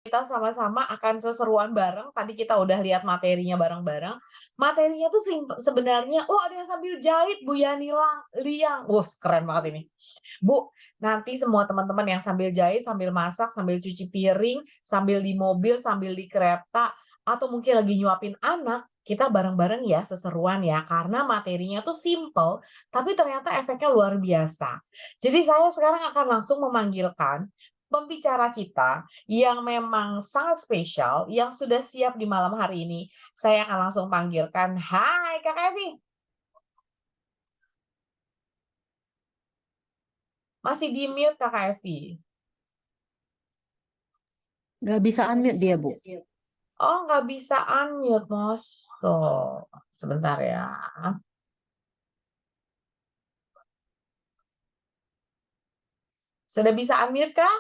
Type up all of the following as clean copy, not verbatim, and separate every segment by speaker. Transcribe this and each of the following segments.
Speaker 1: kita sama-sama akan seseruan bareng. Tadi kita udah lihat materinya bareng-bareng. Materinya tuh sebenarnya, oh ada yang sambil jahit, Bu Yani Liang. Wah, keren banget ini. Bu, nanti semua teman-teman yang sambil jahit, sambil masak, sambil cuci piring, sambil di mobil, sambil di kereta, atau mungkin lagi nyuapin anak, kita bareng-bareng ya, seseruan ya. Karena materinya tuh simple, tapi ternyata efeknya luar biasa. Jadi saya sekarang akan langsung memanggilkan pembicara kita yang memang sangat spesial, yang sudah siap di malam hari ini. Saya akan langsung panggilkan, hai Kak Evi. Masih di mute Kak Evi.
Speaker 2: Nggak bisa unmute dia, Bu.
Speaker 1: Oh, nggak bisa unmute, Mas. So, sebentar ya. Sudah bisa unmute kah?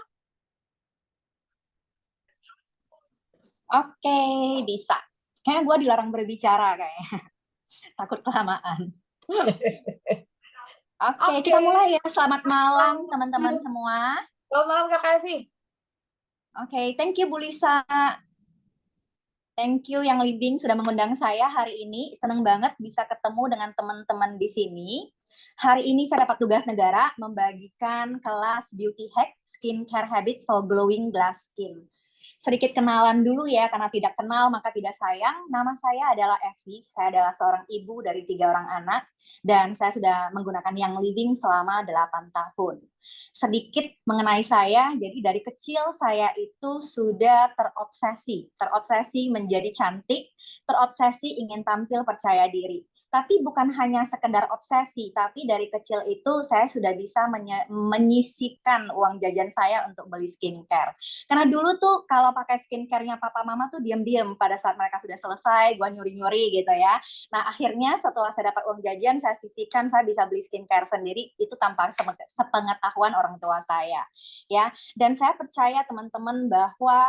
Speaker 3: Oke, bisa. Kayaknya gue dilarang berbicara kayaknya. Takut kelamaan. Oke, kita mulai ya. Selamat malam teman-teman semua.
Speaker 1: Selamat malam Kak Evi.
Speaker 3: Oke, thank you Bu Lisa. Thank you yang Libing sudah mengundang saya hari ini. Senang banget bisa ketemu dengan teman-teman di sini. Hari ini saya dapat tugas negara membagikan kelas Beauty Hack Skincare Habits for Glowing Glass Skin. Sedikit kenalan dulu ya, karena tidak kenal maka tidak sayang. Nama saya adalah Evi, saya adalah seorang ibu dari 3 orang anak, dan saya sudah menggunakan Young Living selama 8 tahun. Sedikit mengenai saya, jadi dari kecil saya itu sudah terobsesi menjadi cantik, terobsesi ingin tampil percaya diri. Tapi bukan hanya sekedar obsesi, tapi dari kecil itu saya sudah bisa menyisihkan uang jajan saya untuk beli skincare. Karena dulu tuh kalau pakai skincare-nya papa mama tuh diam-diam pada saat mereka sudah selesai, gue nyuri-nyuri gitu ya. Nah akhirnya setelah saya dapat uang jajan, saya sisihkan, saya bisa beli skincare sendiri, itu tanpa sepengetahuan orang tua saya. Ya, dan saya percaya teman-teman bahwa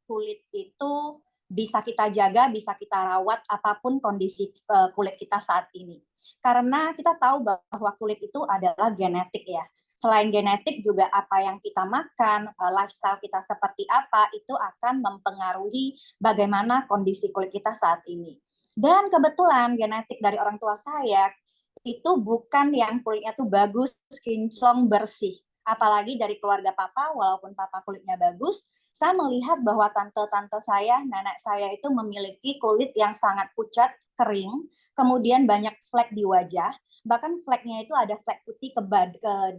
Speaker 3: kulit itu bisa kita jaga, bisa kita rawat apapun kondisi kulit kita saat ini. Karena kita tahu bahwa kulit itu adalah genetik ya. Selain genetik juga apa yang kita makan, lifestyle kita seperti apa, itu akan mempengaruhi bagaimana kondisi kulit kita saat ini. Dan kebetulan genetik dari orang tua saya itu bukan yang kulitnya tuh bagus, kinclong, bersih. Apalagi dari keluarga papa, walaupun papa kulitnya bagus, saya melihat bahwa tante-tante saya, nenek saya itu memiliki kulit yang sangat pucat, kering, kemudian banyak flek di wajah, bahkan fleknya itu ada flek putih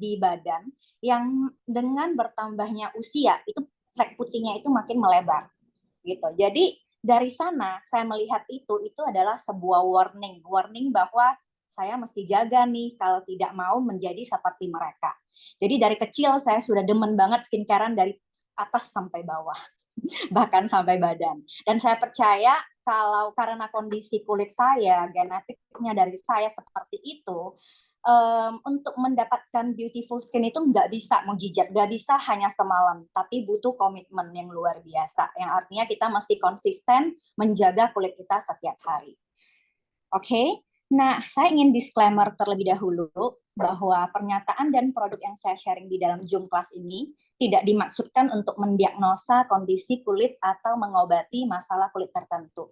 Speaker 3: di badan, yang dengan bertambahnya usia, itu flek putihnya itu makin melebar. Gitu. Jadi dari sana saya melihat itu adalah sebuah warning bahwa saya mesti jaga nih kalau tidak mau menjadi seperti mereka. Jadi dari kecil saya sudah demen banget skincarean dari atas sampai bawah, bahkan sampai badan. Dan saya percaya kalau karena kondisi kulit saya, genetiknya dari saya seperti itu, untuk mendapatkan beautiful skin itu nggak bisa mujizat, nggak bisa hanya semalam, tapi butuh komitmen yang luar biasa, yang artinya kita mesti konsisten menjaga kulit kita setiap hari. Oke, nah saya ingin disclaimer terlebih dahulu bahwa pernyataan dan produk yang saya sharing di dalam Zoom kelas ini tidak dimaksudkan untuk mendiagnosa kondisi kulit atau mengobati masalah kulit tertentu.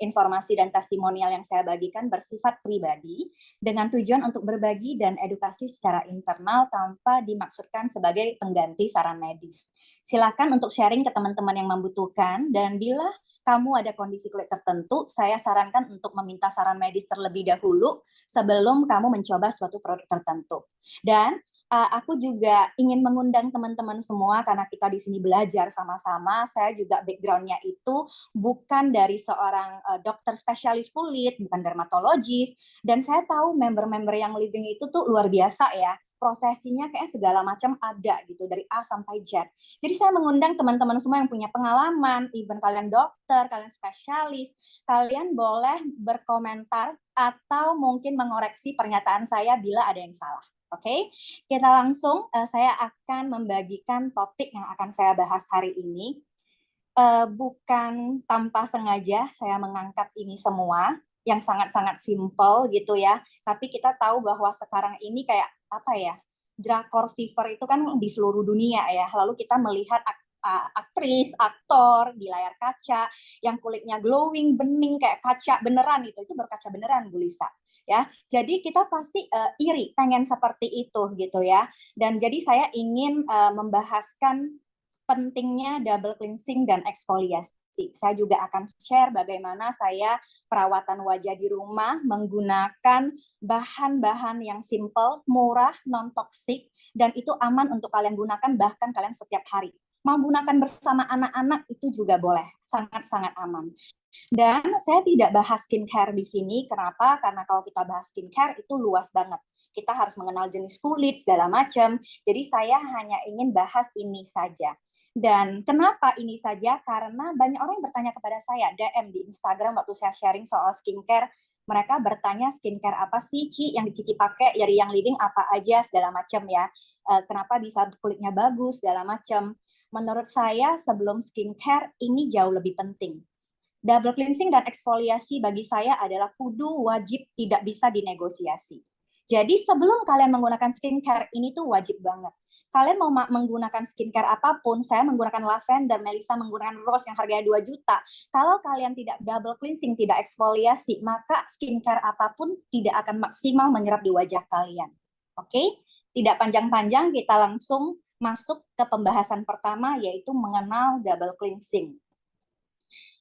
Speaker 3: Informasi dan testimonial yang saya bagikan bersifat pribadi dengan tujuan untuk berbagi dan edukasi secara internal tanpa dimaksudkan sebagai pengganti saran medis. Silakan untuk sharing ke teman-teman yang membutuhkan, dan bila kamu ada kondisi kulit tertentu, saya sarankan untuk meminta saran medis terlebih dahulu sebelum kamu mencoba suatu produk tertentu. Dan aku juga ingin mengundang teman-teman semua karena kita di sini belajar sama-sama. Saya juga background-nya itu bukan dari seorang dokter spesialis kulit, bukan dermatologis, dan saya tahu member-member yang living itu tuh luar biasa ya. Profesinya kayak segala macam ada gitu, dari A sampai Z. Jadi saya mengundang teman-teman semua yang punya pengalaman, even kalian dokter, kalian spesialis, kalian boleh berkomentar atau mungkin mengoreksi pernyataan saya bila ada yang salah. Oke, kita langsung, saya akan membagikan topik yang akan saya bahas hari ini. Bukan tanpa sengaja saya mengangkat ini semua, yang sangat-sangat simple gitu ya, tapi kita tahu bahwa sekarang ini kayak apa ya, drakor fever itu kan di seluruh dunia ya, lalu kita melihat aktris, aktor di layar kaca, yang kulitnya glowing, bening kayak kaca beneran itu baru kaca beneran Bu Lisa. Ya, jadi kita pasti iri, pengen seperti itu gitu ya. Dan jadi saya ingin membahaskan pentingnya double cleansing dan eksfoliasi. Saya juga akan share bagaimana saya perawatan wajah di rumah menggunakan bahan-bahan yang simple, murah, non-toksik, dan itu aman untuk kalian gunakan bahkan kalian setiap hari. Mau gunakan bersama anak-anak itu juga boleh, sangat-sangat aman. Dan saya tidak bahas skincare di sini, kenapa? Karena kalau kita bahas skincare itu luas banget. Kita harus mengenal jenis kulit, segala macam. Jadi saya hanya ingin bahas ini saja. Dan kenapa ini saja? Karena banyak orang yang bertanya kepada saya, DM di Instagram waktu saya sharing soal skincare, mereka bertanya skincare apa sih Ci yang Cici pakai dari yang living apa aja segala macam ya. Kenapa bisa kulitnya bagus segala macam. Menurut saya sebelum skincare ini jauh lebih penting. Double cleansing dan eksfoliasi bagi saya adalah kudu wajib tidak bisa dinegosiasi. Jadi sebelum kalian menggunakan skincare, ini tuh wajib banget. Kalian mau menggunakan skincare apapun, saya menggunakan lavender, Melissa menggunakan rose yang harganya 2 juta. Kalau kalian tidak double cleansing, tidak eksfoliasi, maka skincare apapun tidak akan maksimal menyerap di wajah kalian. Oke? Tidak panjang-panjang, kita langsung masuk ke pembahasan pertama, yaitu mengenal double cleansing.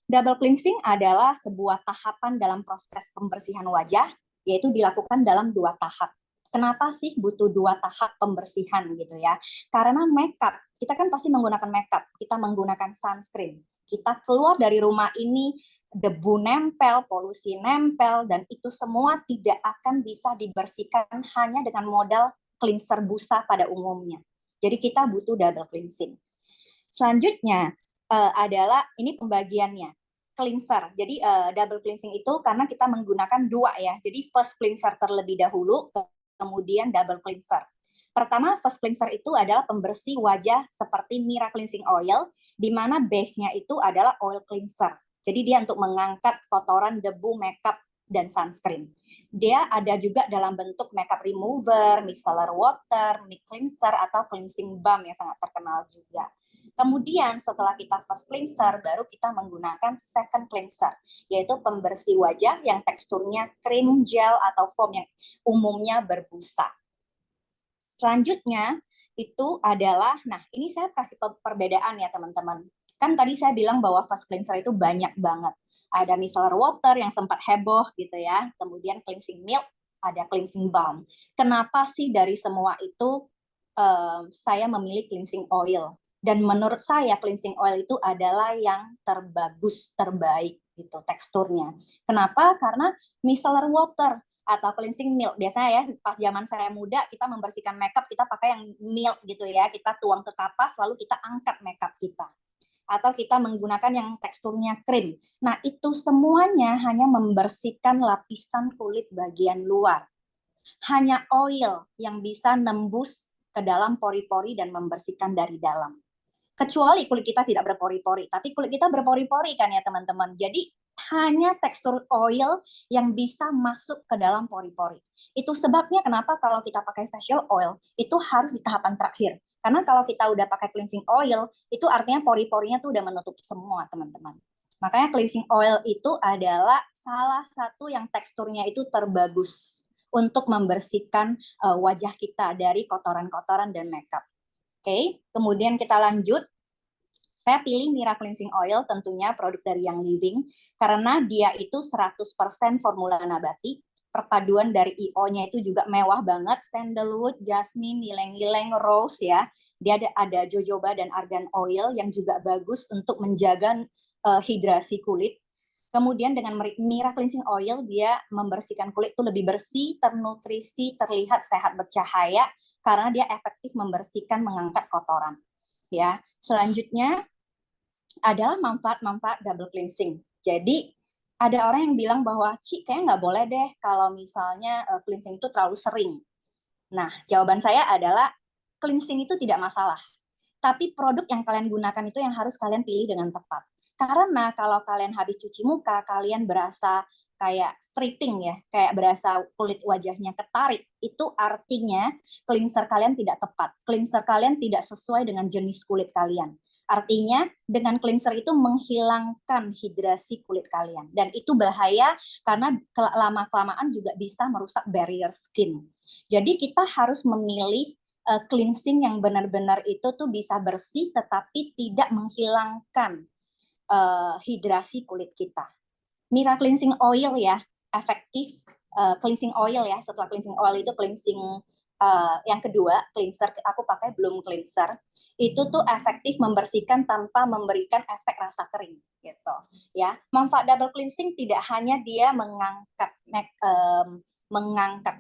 Speaker 3: Double cleansing adalah sebuah tahapan dalam proses pembersihan wajah, yaitu dilakukan dalam 2 tahap. Kenapa sih butuh 2 tahap pembersihan gitu ya? Karena makeup, kita kan pasti menggunakan makeup, kita menggunakan sunscreen. Kita keluar dari rumah ini, debu nempel, polusi nempel, dan itu semua tidak akan bisa dibersihkan hanya dengan modal cleanser busa pada umumnya. Jadi kita butuh double cleansing. Selanjutnya, adalah ini pembagiannya cleanser. Jadi double cleansing itu karena kita menggunakan 2 ya. Jadi first cleanser terlebih dahulu, kemudian double cleanser. Pertama, first cleanser itu adalah pembersih wajah seperti Mira Cleansing Oil, di mana base-nya itu adalah oil cleanser. Jadi dia untuk mengangkat kotoran, debu, makeup, dan sunscreen. Dia ada juga dalam bentuk makeup remover, micellar water, mic cleanser, atau cleansing balm yang sangat terkenal juga. Kemudian setelah kita first cleanser, baru kita menggunakan second cleanser, yaitu pembersih wajah yang teksturnya krim, gel, atau foam yang umumnya berbusa. Selanjutnya itu adalah, nah ini saya kasih perbedaan ya teman-teman. Kan tadi saya bilang bahwa first cleanser itu banyak banget. Ada micellar water yang sempat heboh gitu ya, kemudian cleansing milk, ada cleansing balm. Kenapa sih dari semua itu saya memilih cleansing oil? Dan menurut saya cleansing oil itu adalah yang terbagus, terbaik gitu teksturnya. Kenapa? Karena micellar water atau cleansing milk biasanya ya pas zaman saya muda kita membersihkan makeup kita pakai yang milk gitu ya, kita tuang ke kapas lalu kita angkat makeup kita. Atau kita menggunakan yang teksturnya krim. Nah, itu semuanya hanya membersihkan lapisan kulit bagian luar. Hanya oil yang bisa nembus ke dalam pori-pori dan membersihkan dari dalam. Kecuali kulit kita tidak berpori-pori, tapi kulit kita berpori-pori kan ya teman-teman. Jadi hanya tekstur oil yang bisa masuk ke dalam pori-pori. Itu sebabnya kenapa kalau kita pakai facial oil, itu harus di tahapan terakhir. Karena kalau kita udah pakai cleansing oil, itu artinya pori-porinya tuh udah menutup semua teman-teman. Makanya cleansing oil itu adalah salah satu yang teksturnya itu terbagus untuk membersihkan wajah kita dari kotoran-kotoran dan makeup. Oke, kemudian kita lanjut. Saya pilih Mira Cleansing Oil tentunya produk dari Young Living karena dia itu 100% formula nabati. Perpaduan dari IO-nya itu juga mewah banget, sandalwood, jasmine, ylang-ylang, rose ya. Dia ada jojoba dan argan oil yang juga bagus untuk menjaga hidrasi kulit. Kemudian dengan Mira Cleansing Oil dia membersihkan kulit itu lebih bersih, ternutrisi, terlihat sehat bercahaya karena dia efektif membersihkan, mengangkat kotoran. Ya, selanjutnya adalah manfaat-manfaat double cleansing. Jadi ada orang yang bilang bahwa Ci kayaknya nggak boleh deh kalau misalnya cleansing itu terlalu sering. Nah, jawaban saya adalah cleansing itu tidak masalah. Tapi produk yang kalian gunakan itu yang harus kalian pilih dengan tepat. Karena kalau kalian habis cuci muka, kalian berasa kayak stripping ya, kayak berasa kulit wajahnya ketarik. Itu artinya cleanser kalian tidak tepat. Cleanser kalian tidak sesuai dengan jenis kulit kalian. Artinya dengan cleanser itu menghilangkan hidrasi kulit kalian. Dan itu bahaya karena lama-kelamaan juga bisa merusak barrier skin. Jadi kita harus memilih cleansing yang benar-benar itu tuh bisa bersih tetapi tidak menghilangkan hidrasi kulit kita. Mira cleansing oil ya, efektif cleansing oil ya. Setelah cleansing oil itu cleansing yang kedua, cleanser, aku pakai belum cleanser, itu tuh efektif membersihkan tanpa memberikan efek rasa kering gitu ya. Manfaat double cleansing tidak hanya dia mengangkat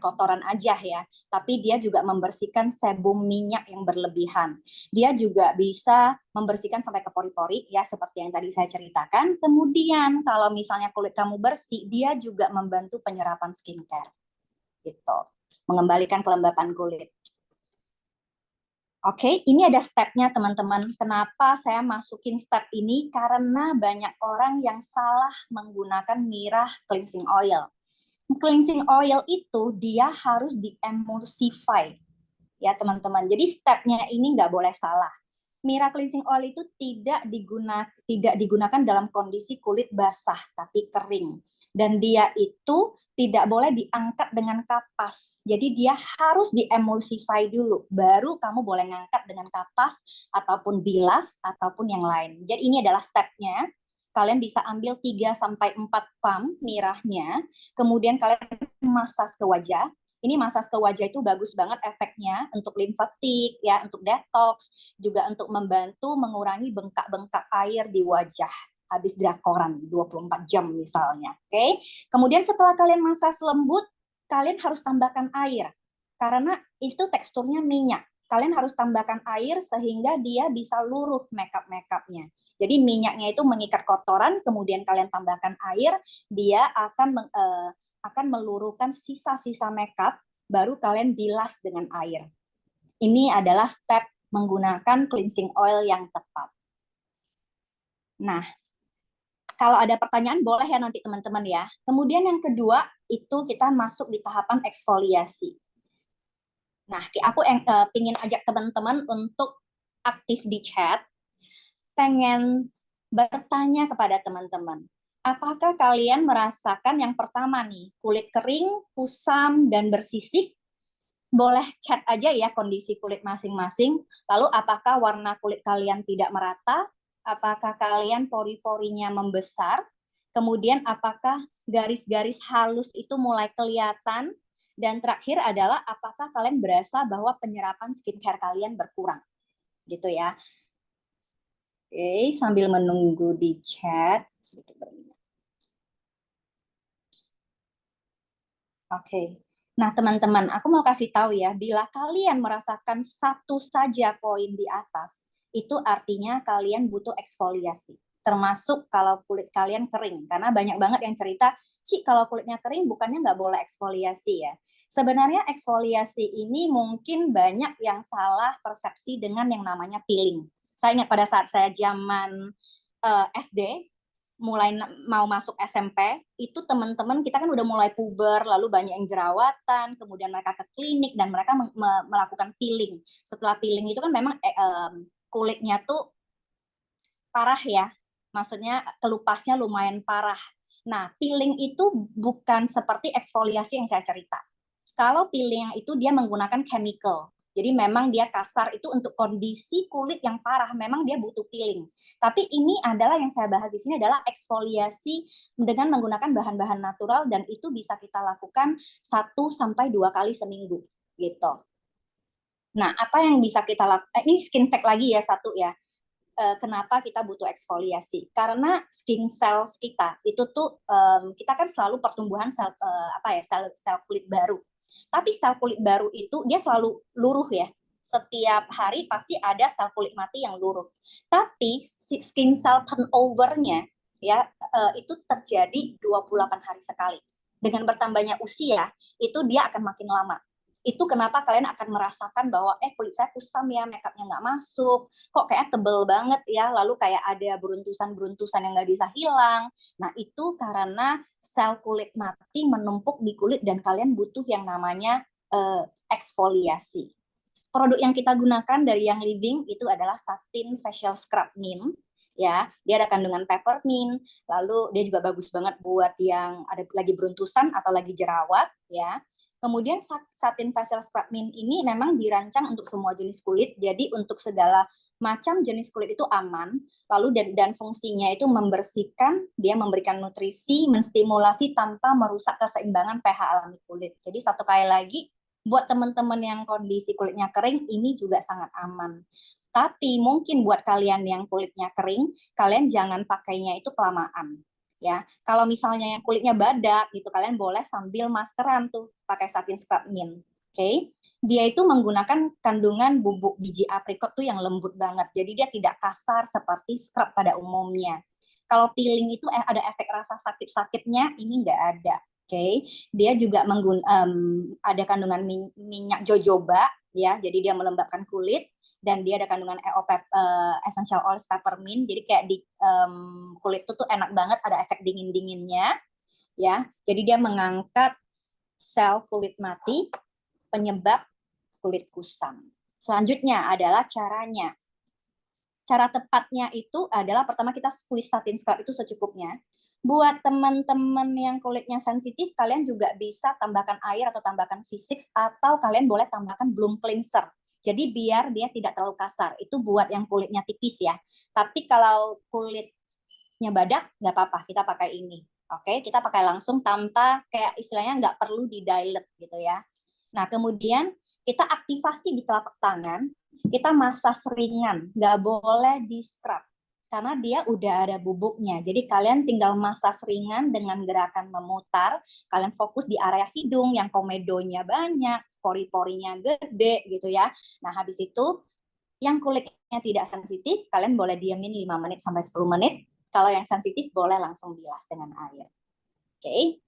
Speaker 3: kotoran aja ya, tapi dia juga membersihkan sebum minyak yang berlebihan. Dia juga bisa membersihkan sampai ke pori-pori ya, seperti yang tadi saya ceritakan. Kemudian kalau misalnya kulit kamu bersih, dia juga membantu penyerapan skincare gitu, mengembalikan kelembapan kulit. Oke, ini ada stepnya teman-teman. Kenapa saya masukin step ini? Karena banyak orang yang salah menggunakan Mira cleansing oil. Cleansing oil itu dia harus di-emulsify ya teman-teman. Jadi stepnya ini nggak boleh salah. Mira cleansing oil itu tidak digunakan dalam kondisi kulit basah tapi kering. Dan dia itu tidak boleh diangkat dengan kapas. Jadi dia harus diemulsify dulu. Baru kamu boleh ngangkat dengan kapas ataupun bilas ataupun yang lain. Jadi ini adalah stepnya. Kalian bisa ambil 3-4 pump mirahnya. Kemudian kalian masas ke wajah. Ini masas ke wajah itu bagus banget efeknya untuk limfatik ya, untuk detox, juga untuk membantu mengurangi bengkak-bengkak air di wajah habis drakoran 24 jam misalnya. Oke. Kemudian setelah kalian masas lembut, kalian harus tambahkan air. Karena itu teksturnya minyak. Kalian harus tambahkan air sehingga dia bisa luruh makeup-makeupnya. Jadi minyaknya itu mengikat kotoran, kemudian kalian tambahkan air, dia akan meluruhkan sisa-sisa makeup, baru kalian bilas dengan air. Ini adalah step menggunakan cleansing oil yang tepat. Nah, kalau ada pertanyaan boleh ya nanti teman-teman ya. Kemudian yang kedua itu kita masuk di tahapan eksfoliasi. Nah, aku ingin ajak teman-teman untuk aktif di chat, pengen bertanya kepada teman-teman. Apakah kalian merasakan yang pertama nih, kulit kering, kusam, dan bersisik? Boleh chat aja ya kondisi kulit masing-masing. Lalu apakah warna kulit kalian tidak merata? Apakah kalian pori-porinya membesar? Kemudian apakah garis-garis halus itu mulai kelihatan? Dan terakhir adalah apakah kalian berasa bahwa penyerapan skincare kalian berkurang? Gitu ya. Oke, sambil menunggu di chat. Sedikit berminat. Oke. Nah, teman-teman, aku mau kasih tahu ya, bila kalian merasakan satu saja poin di atas, itu artinya kalian butuh eksfoliasi. Termasuk kalau kulit kalian kering. Karena banyak banget yang cerita, Ci, kalau kulitnya kering bukannya nggak boleh eksfoliasi ya. Sebenarnya eksfoliasi ini mungkin banyak yang salah persepsi dengan yang namanya peeling. Saya ingat pada saat saya zaman SD, mulai mau masuk SMP, itu teman-teman kita kan udah mulai puber, lalu banyak yang jerawatan, kemudian mereka ke klinik dan mereka melakukan peeling. Setelah peeling itu kan memang kulitnya tuh parah ya, maksudnya kelupasnya lumayan parah. Nah, peeling itu bukan seperti eksfoliasi yang saya cerita. Kalau peeling itu dia menggunakan chemical. Jadi memang dia kasar itu untuk kondisi kulit yang parah, memang dia butuh peeling. Tapi ini adalah yang saya bahas di sini adalah eksfoliasi dengan menggunakan bahan-bahan natural dan itu bisa kita lakukan 1-2 kali seminggu gitu. Nah, apa yang bisa kita lakukan? Ini skin fact lagi ya satu ya. Kenapa kita butuh eksfoliasi? Karena skin cells kita itu tuh kita kan selalu pertumbuhan sel kulit baru. Tapi sel kulit baru itu dia selalu luruh ya. Setiap hari pasti ada sel kulit mati yang luruh. Tapi skin cell turnover-nya ya itu terjadi 28 hari sekali. Dengan bertambahnya usia, itu dia akan makin lama. Itu kenapa kalian akan merasakan bahwa kulit saya kusam ya, makeupnya nggak masuk, kok kayak tebel banget ya, lalu kayak ada beruntusan-beruntusan yang nggak bisa hilang. Nah, itu karena sel kulit mati menumpuk di kulit dan kalian butuh yang namanya eksfoliasi. Produk yang kita gunakan dari Young Living itu adalah Satin Facial Scrub Mint. Ya, dia ada kandungan peppermint, lalu dia juga bagus banget buat yang ada lagi beruntusan atau lagi jerawat, ya. Kemudian Satin Facial Scrub Mint ini memang dirancang untuk semua jenis kulit, jadi untuk segala macam jenis kulit itu aman. Lalu dan fungsinya itu membersihkan, dia memberikan nutrisi, menstimulasi tanpa merusak keseimbangan pH alami kulit. Jadi satu kali lagi, buat teman-teman yang kondisi kulitnya kering, ini juga sangat aman. Tapi mungkin buat kalian yang kulitnya kering, kalian jangan pakainya itu kelamaan. Ya, kalau misalnya yang kulitnya badak gitu, kalian boleh sambil maskeran tuh pakai Satin Scrub Mint. Oke, dia itu menggunakan kandungan bubuk biji aprikot tuh yang lembut banget. Jadi dia tidak kasar seperti scrub pada umumnya. Kalau peeling itu ada efek rasa sakit-sakitnya, ini nggak ada. Oke, dia juga ada kandungan minyak jojoba, ya. Jadi dia melembabkan kulit. Dan dia ada kandungan essential oils peppermint, jadi kayak di kulit itu tuh enak banget, ada efek dingin-dinginnya, ya. Jadi dia mengangkat sel kulit mati, penyebab kulit kusam. Selanjutnya adalah caranya. Cara tepatnya itu adalah pertama kita squeeze satin scrub itu secukupnya. Buat teman-teman yang kulitnya sensitif, kalian juga bisa tambahkan air atau tambahkan V6 atau kalian boleh tambahkan bloom cleanser. Jadi biar dia tidak terlalu kasar. Itu buat yang kulitnya tipis ya. Tapi kalau kulitnya badak, nggak apa-apa. Kita pakai ini. Oke, kita pakai langsung tanpa kayak istilahnya nggak perlu di-dilute gitu ya. Nah, kemudian kita aktivasi di telapak tangan. Kita masas ringan. Nggak boleh di-scrub. Karena dia udah ada bubuknya. Jadi kalian tinggal masas ringan dengan gerakan memutar. Kalian fokus di area hidung yang komedonya banyak, pori-porinya gede gitu ya. Nah, habis itu yang kulitnya tidak sensitif, kalian boleh diamin 5 menit sampai 10 menit. Kalau yang sensitif boleh langsung bilas dengan air. Oke.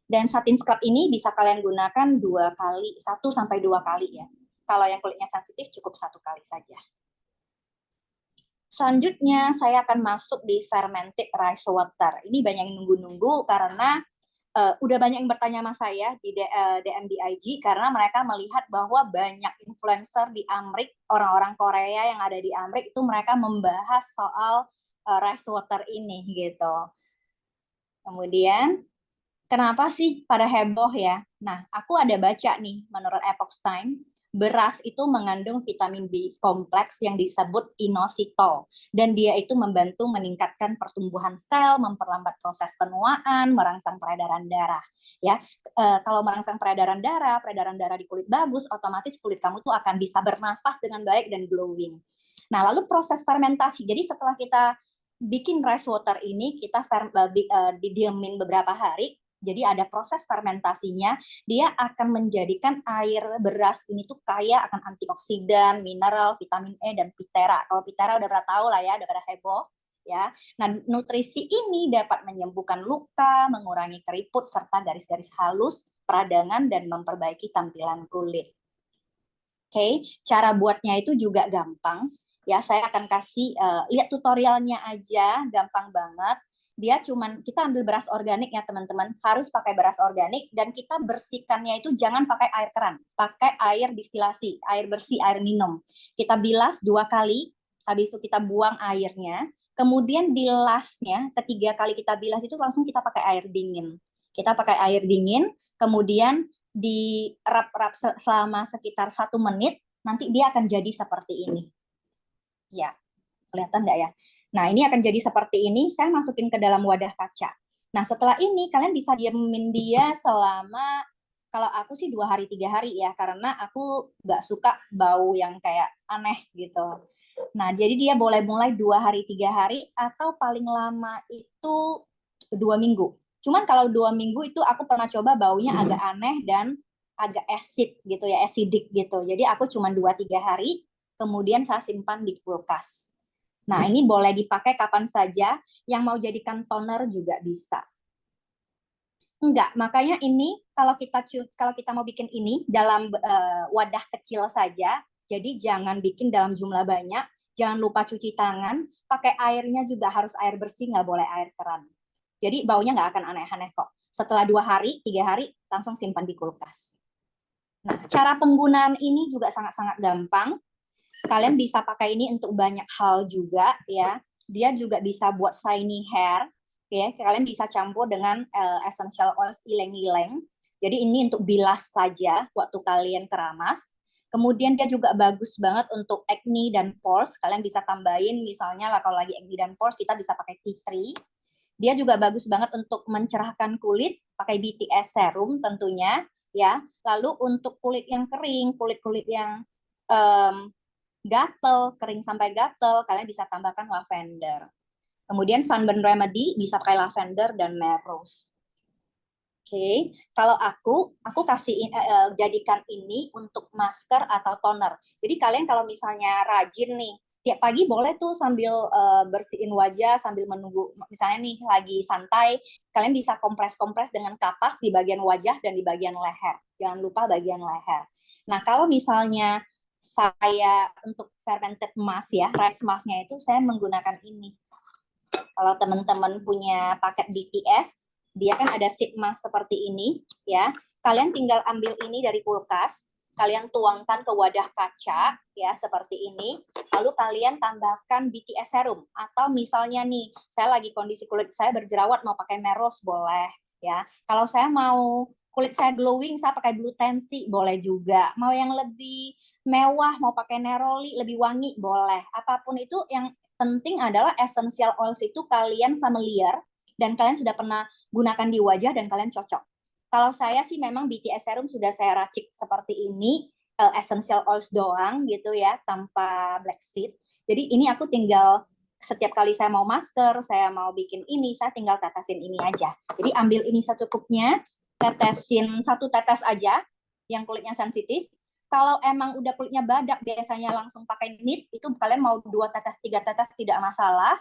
Speaker 3: Dan satin scrub ini bisa kalian gunakan 2 kali, 1 sampai 2 kali ya. Kalau yang kulitnya sensitif cukup 1 kali saja. Selanjutnya saya akan masuk di fermented rice water. Ini banyak yang nunggu-nunggu karena udah banyak yang bertanya sama saya di DM di IG karena mereka melihat bahwa banyak influencer di Amrik, orang-orang Korea yang ada di Amrik itu mereka membahas soal rice water ini gitu. Kemudian kenapa sih pada heboh ya? Nah, aku ada baca nih menurut Epoch Times, beras itu mengandung vitamin B kompleks yang disebut inositol dan dia itu membantu meningkatkan pertumbuhan sel, memperlambat proses penuaan, merangsang peredaran darah. Ya, kalau merangsang peredaran darah di kulit bagus, otomatis kulit kamu tuh akan bisa bernafas dengan baik dan glowing. Nah, lalu proses fermentasi. Jadi setelah kita bikin rice water ini, kita didiemin beberapa hari. Jadi ada proses fermentasinya, dia akan menjadikan air beras ini tuh kaya akan antioksidan, mineral, vitamin E, dan pitera. Kalau pitera udah pada tahu lah ya, udah pada heboh. Ya. Nah, nutrisi ini dapat menyembuhkan luka, mengurangi keriput, serta garis-garis halus, peradangan, dan memperbaiki tampilan kulit. Oke, cara buatnya itu juga gampang. Ya, saya akan kasih, lihat tutorialnya aja, gampang banget. Dia kita ambil beras organik ya teman-teman, harus pakai beras organik dan kita bersihkannya itu jangan pakai air keran, pakai air distilasi, air bersih, air minum. Kita bilas 2 kali, habis itu kita buang airnya, kemudian dilasnya, ketiga kali kita bilas itu langsung kita pakai air dingin. Kita pakai air dingin, kemudian dirap-rap selama sekitar 1 menit, nanti dia akan jadi seperti ini. Ya, kelihatan nggak ya? Nah, ini akan jadi seperti ini, saya masukin ke dalam wadah kaca. Nah, setelah ini kalian bisa diemin dia selama, kalau aku sih 2 hari 3 hari ya, karena aku nggak suka bau yang kayak aneh gitu. Nah, jadi dia boleh mulai 2 hari 3 hari, atau paling lama itu 2 minggu. Cuman kalau 2 minggu itu aku pernah coba baunya agak aneh dan agak acid gitu ya, acidic gitu. Jadi aku cuma 2-3 hari, kemudian saya simpan di kulkas. Nah, ini boleh dipakai kapan saja, yang mau jadikan toner juga bisa. Enggak, makanya ini kalau kita mau bikin ini dalam wadah kecil saja, jadi jangan bikin dalam jumlah banyak, jangan lupa cuci tangan, pakai airnya juga harus air bersih, nggak boleh air keran. Jadi baunya nggak akan aneh-aneh kok. Setelah 2 hari, 3 hari, langsung simpan di kulkas. Nah, cara penggunaan ini juga sangat-sangat gampang. Kalian bisa pakai ini untuk banyak hal juga ya. Dia juga bisa buat shiny hair ya. Kalian bisa campur dengan essential oils ileng-ileng. Jadi ini untuk bilas saja waktu kalian keramas. Kemudian dia juga bagus banget untuk acne dan pores. Kalian bisa tambahin misalnya lah kalau lagi acne dan pores kita bisa pakai tea tree. Dia juga bagus banget untuk mencerahkan kulit, pakai BTS serum tentunya ya. Lalu untuk kulit yang kering, kulit-kulit yang gatel, kering sampai gatel, kalian bisa tambahkan lavender. Kemudian sunburn remedy bisa pakai lavender dan melrose. Oke, kalau aku kasih jadikan ini untuk masker atau toner. Jadi kalian kalau misalnya rajin nih, tiap pagi boleh tuh sambil bersihin wajah, sambil menunggu, misalnya nih lagi santai, kalian bisa kompres-kompres dengan kapas di bagian wajah dan di bagian leher. Jangan lupa bagian leher. Nah, kalau misalnya saya untuk fermented mask ya, rice masknya itu saya menggunakan ini. Kalau teman-teman punya paket BTS, dia kan ada sheet mask seperti ini ya. Kalian tinggal ambil ini dari kulkas, kalian tuangkan ke wadah kaca ya seperti ini. Lalu kalian tambahkan BTS serum atau misalnya nih, saya lagi kondisi kulit saya berjerawat mau pakai Meros boleh ya. Kalau saya mau kulit saya glowing, saya pakai Blue Tensi boleh juga. Mau yang lebih mewah, mau pakai neroli lebih wangi boleh. Apapun itu yang penting adalah essential oils itu kalian familiar dan kalian sudah pernah gunakan di wajah dan kalian cocok. Kalau saya sih memang BTS serum sudah saya racik seperti ini, essential oils doang gitu ya, tanpa black seed. Jadi ini aku tinggal setiap kali saya mau masker, saya mau bikin ini, saya tinggal tetesin ini aja. Jadi ambil ini secukupnya, tetesin 1 tetes aja yang kulitnya sensitif. Kalau emang udah kulitnya badak, biasanya langsung pakai nit, itu kalian mau 2 tetes, 3 tetes tidak masalah.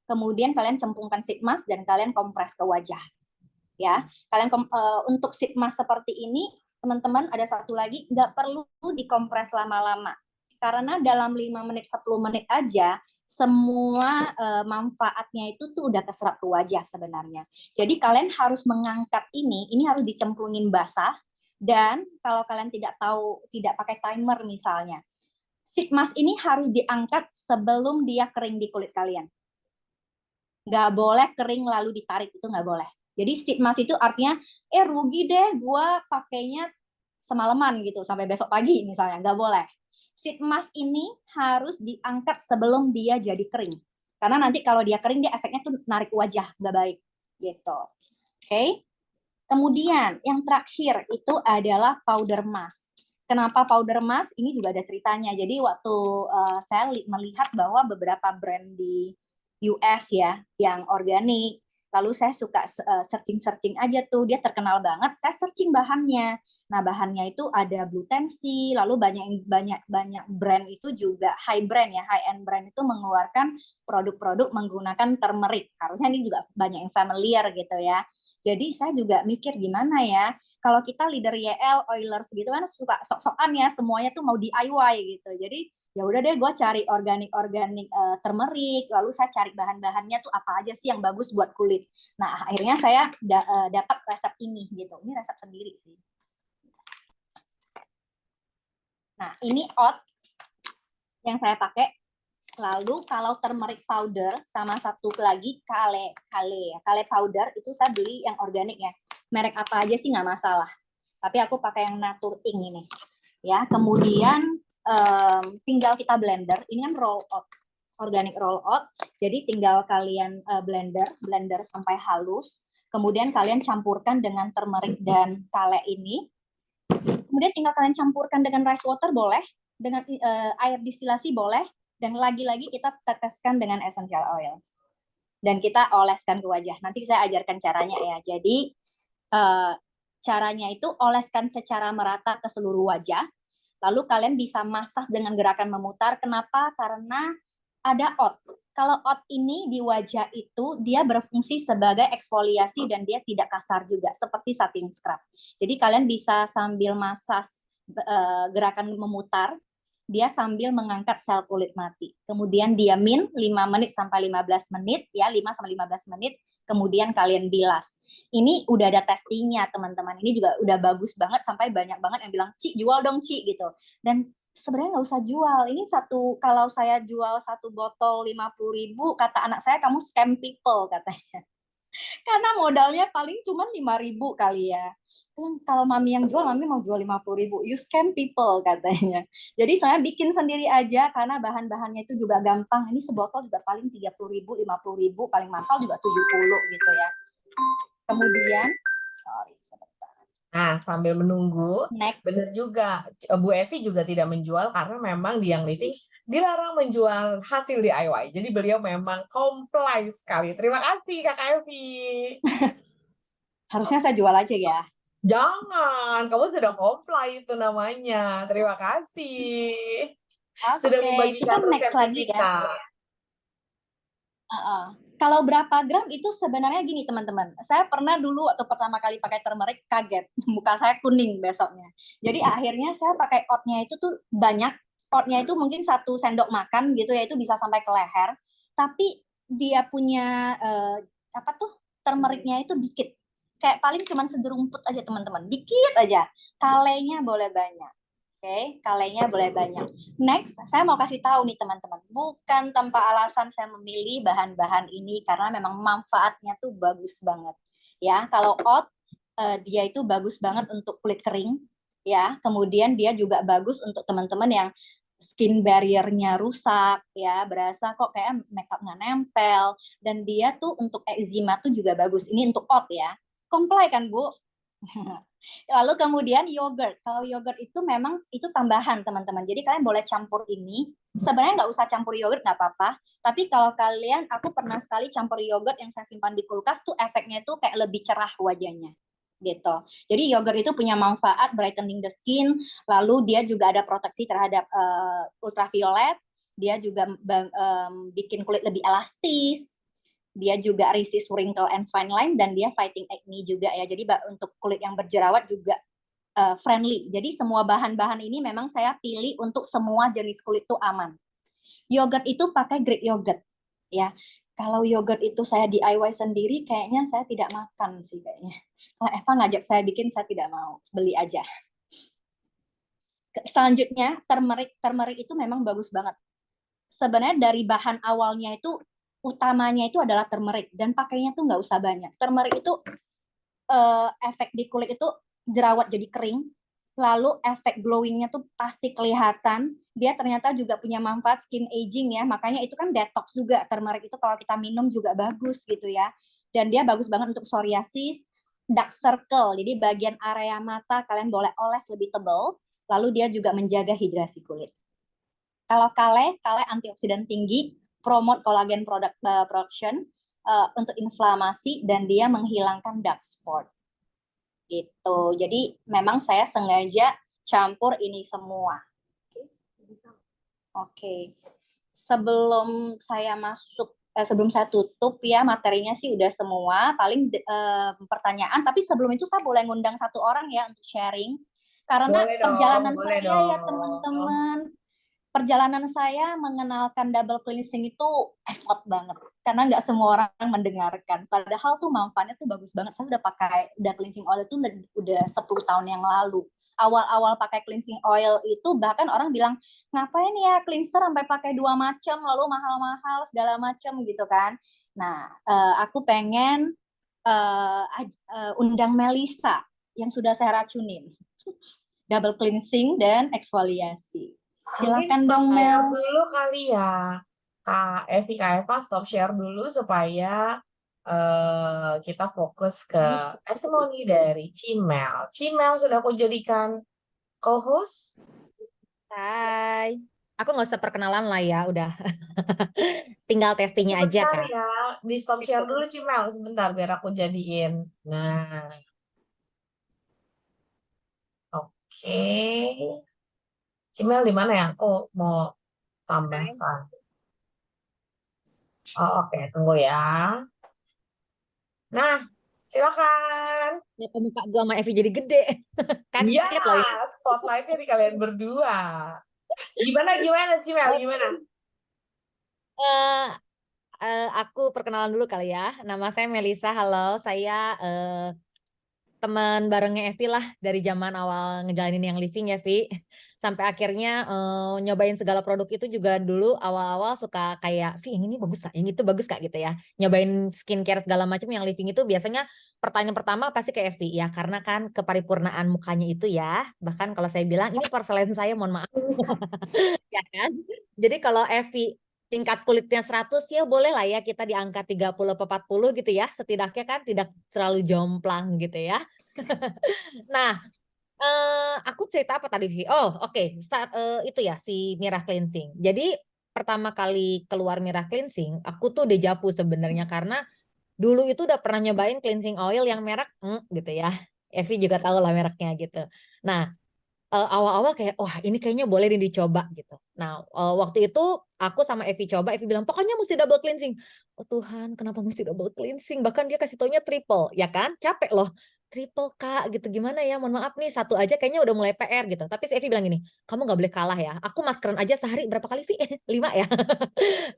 Speaker 3: Kemudian kalian cemplungkan sheet mask dan kalian kompres ke wajah. Ya, kalian untuk sheet mask seperti ini, teman-teman ada satu lagi, nggak perlu dikompres lama-lama. Karena dalam 5 menit, 10 menit aja, semua manfaatnya itu tuh udah keserap ke wajah sebenarnya. Jadi kalian harus mengangkat ini harus dicemplungin basah, dan kalau kalian tidak tahu, tidak pakai timer misalnya, sheet mask ini harus diangkat sebelum dia kering di kulit kalian. Nggak boleh kering lalu ditarik, itu nggak boleh. Jadi sheet mask itu artinya, rugi deh gue pakainya semalaman gitu, sampai besok pagi misalnya, nggak boleh. Sheet mask ini harus diangkat sebelum dia jadi kering. Karena nanti kalau dia kering, dia efeknya tuh narik wajah, nggak baik. Gitu. Oke? Kemudian yang terakhir itu adalah powder mask. Kenapa powder mask? Ini juga ada ceritanya. Jadi waktu saya melihat bahwa beberapa brand di US ya yang organik, lalu saya suka searching aja tuh, dia terkenal banget. Saya searching bahannya. Nah, bahannya itu ada Blue Tensi, lalu banyak brand itu juga high brand ya, high end brand itu mengeluarkan produk-produk menggunakan turmeric. Harusnya ini juga banyak yang familiar gitu ya. Jadi saya juga mikir gimana ya, kalau kita leader YL, Oilers gitu kan suka sok-sokan ya, semuanya tuh mau DIY gitu. Jadi ya udah deh, gue cari organik turmeric, lalu saya cari bahan-bahannya tuh apa aja sih yang bagus buat kulit. Nah, akhirnya saya dapat resep ini gitu. Ini resep sendiri sih. Nah, ini oat yang saya pakai. Lalu kalau turmeric powder sama satu lagi kale powder itu saya beli yang organik ya. Merek apa aja sih nggak masalah. Tapi aku pakai yang Nature Ink ini. Ya, kemudian tinggal kita blender. Ini kan roll out, organic roll out. Jadi tinggal kalian blender sampai halus. Kemudian kalian campurkan dengan turmeric dan kale ini. Kemudian tinggal kalian campurkan dengan rice water boleh, dengan air distilasi boleh, dan lagi-lagi kita teteskan dengan essential oil. Dan kita oleskan ke wajah. Nanti saya ajarkan caranya ya. Jadi caranya itu oleskan secara merata ke seluruh wajah. Lalu kalian bisa massage dengan gerakan memutar. Kenapa? Karena ada oat. Kalau oat ini di wajah itu dia berfungsi sebagai eksfoliasi dan dia tidak kasar juga, seperti satin scrub. Jadi kalian bisa sambil massage gerakan memutar, dia sambil mengangkat sel kulit mati. Kemudian diamin 5 menit sampai 15 menit, ya 5 sampai 15 menit, kemudian kalian bilas. Ini udah ada testingnya teman-teman, ini juga udah bagus banget, sampai banyak banget yang bilang, Ci jual dong Ci, gitu. Dan sebenarnya nggak usah jual, ini kalau saya jual satu botol 50.000, kata anak saya, kamu scam people, katanya. Karena modalnya paling cuma 5.000 kali ya. Kalau mami yang jual, mami mau jual 50.000. You scam people katanya. Jadi saya bikin sendiri aja karena bahan-bahannya itu juga gampang. Ini sebotol juga paling 30.000, 50.000, paling mahal juga 70 gitu ya. Kemudian, sorry sebentar.
Speaker 1: Nah, sambil menunggu,
Speaker 3: Next.
Speaker 1: benar juga, Bu Evi juga tidak menjual karena memang di Young Living dilarang menjual hasil DIY. Jadi beliau memang comply sekali. Terima kasih Kakak Evi.
Speaker 3: Harusnya saya jual aja ya.
Speaker 1: Jangan, kamu sudah comply itu namanya. Terima kasih. Sudah
Speaker 3: Oke,
Speaker 1: membagikan
Speaker 3: kita next
Speaker 1: resep ke
Speaker 3: lagi ya.
Speaker 1: kita.
Speaker 3: Kalau berapa gram itu sebenarnya gini teman-teman. Saya pernah dulu waktu pertama kali pakai turmeric kaget, muka saya kuning besoknya. Jadi akhirnya saya pakai oatnya itu tuh banyak. Oatnya itu mungkin 1 sendok makan gitu ya, itu bisa sampai ke leher. Tapi dia punya apa tuh turmericnya itu dikit. Kayak paling cuma segerumput aja teman-teman, dikit aja. Kalenya boleh banyak. Oke, kalenya boleh banyak. Next, saya mau kasih tahu nih teman-teman, bukan tanpa alasan saya memilih bahan-bahan ini karena memang manfaatnya tuh bagus banget. Ya, kalau oat dia itu bagus banget untuk kulit kering, ya. Kemudian dia juga bagus untuk teman-teman yang skin barrier-nya rusak, ya, berasa kok kayak makeup nggak nempel. Dan dia tuh untuk eczema tuh juga bagus. Ini untuk oat ya. Comply kan, Bu? Lalu kemudian yogurt. Kalau yogurt itu memang itu tambahan teman-teman. Jadi kalian boleh campur ini. Sebenarnya nggak usah campur yogurt nggak apa-apa. Tapi kalau kalian, aku pernah sekali campur yogurt yang saya simpan di kulkas tuh efeknya tuh kayak lebih cerah wajahnya gitu. Jadi yogurt itu punya manfaat brightening the skin. Lalu dia juga ada proteksi terhadap ultraviolet. Dia juga bikin kulit lebih elastis. Dia juga resist wrinkle and fine line, dan dia fighting acne juga ya. Jadi untuk kulit yang berjerawat juga friendly. Jadi semua bahan-bahan ini memang saya pilih untuk semua jenis kulit tuh aman. Yogurt itu pakai Greek yogurt ya. Kalau yogurt itu saya DIY sendiri, kayaknya saya tidak makan sih kayaknya. Kalau Eva ngajak saya bikin, saya tidak mau, beli aja. Selanjutnya, turmeric itu memang bagus banget. Sebenarnya dari bahan awalnya itu utamanya itu adalah turmeric, dan pakainya tuh nggak usah banyak. Turmeric itu efek di kulit itu jerawat jadi kering, lalu efek glowingnya tuh pasti kelihatan. Dia ternyata juga punya manfaat skin aging ya, makanya itu kan detox juga. Turmeric itu kalau kita minum juga bagus gitu ya. Dan dia bagus banget untuk psoriasis, dark circle, jadi bagian area mata kalian boleh oles lebih tebal. Lalu dia juga menjaga hidrasi kulit. Kalau kale antioksidan tinggi, promote collagen production untuk inflamasi, dan dia menghilangkan dark spot. Gitu. Jadi memang saya sengaja campur ini semua. Oke. Sebelum saya tutup ya, materinya sih udah semua, paling pertanyaan, tapi sebelum itu saya boleh ngundang 1 orang ya untuk sharing. Karena
Speaker 1: Boleh dong,
Speaker 3: perjalanan
Speaker 1: boleh
Speaker 3: saya ya
Speaker 1: dong.
Speaker 3: teman-teman, perjalanan saya mengenalkan double cleansing itu effort banget karena nggak semua orang mendengarkan. Padahal tuh manfaatnya tuh bagus banget. Saya udah cleansing oil itu udah 10 tahun yang lalu. Awal-awal pakai cleansing oil itu bahkan orang bilang, ngapain ya cleanser sampai pakai 2 macam, lalu mahal-mahal segala macam gitu kan. Nah, aku pengen undang Melisa yang sudah saya racunin. Double cleansing dan eksfoliasi.
Speaker 1: Mungkin
Speaker 3: Silakan
Speaker 1: stop
Speaker 3: dong
Speaker 1: share
Speaker 3: Mel.
Speaker 1: dulu kali ya. Kak Eva stop share dulu supaya kita fokus ke testimoni dari Cimel. Cimel sudah aku jadikan co-host.
Speaker 2: Hai. Aku nggak usah perkenalan lah ya, udah. Tinggal testingnya aja
Speaker 1: Sebentar
Speaker 2: kan.
Speaker 1: ya, di stop share dulu Cimel sebentar biar aku jadiin. Nah, oke. Cimel di mana ya? Aku mau tambahkan. Oh, oke, tunggu ya. Nah, silakan.
Speaker 2: Kenapa muka gua sama Evi jadi gede?
Speaker 1: Iya,
Speaker 2: Kaget loh ya.
Speaker 1: spotlightnya di kalian berdua. Gimana Cimel,
Speaker 2: Oke,
Speaker 1: gimana?
Speaker 2: eh, aku perkenalan dulu kali ya. Nama saya Melisa. Halo, saya teman barengnya Evi lah dari zaman awal ngejalanin yang living ya, Vi. Sampai akhirnya nyobain segala produk itu juga dulu awal-awal suka kayak, Vi yang ini bagus kak, yang itu bagus kak gitu ya. Nyobain skincare segala macam yang living itu biasanya pertanyaan pertama pasti ke Evi ya, karena kan keparipurnaan mukanya itu ya. Bahkan kalau saya bilang ini porselen saya, mohon maaf ya kan. Jadi kalau Evi tingkat kulitnya 100 ya boleh lah ya kita di angka 30 atau 40 gitu ya. Setidaknya kan tidak terlalu jomplang gitu ya. Nah, aku cerita apa tadi, Vi? Oh, oke. Saat itu ya si Mira Cleansing. Jadi pertama kali keluar Mira Cleansing, aku tuh deja vu sebenarnya karena dulu itu udah pernah nyobain cleansing oil yang merek gitu ya. Evi juga tahu lah mereknya gitu. Nah, awal-awal kayak wah ini kayaknya boleh nih dicoba gitu. Nah, waktu itu aku sama Evi coba, Evi bilang pokoknya mesti double cleansing. Oh Tuhan, kenapa mesti double cleansing? Bahkan dia kasih taunya triple, ya kan? Capek loh. Triple Kak gitu gimana ya? Mohon maaf nih satu aja kayaknya udah mulai PR gitu. Tapi si Evi bilang gini, kamu nggak boleh kalah ya. Aku maskeran aja sehari berapa kali Vi? 5 ya.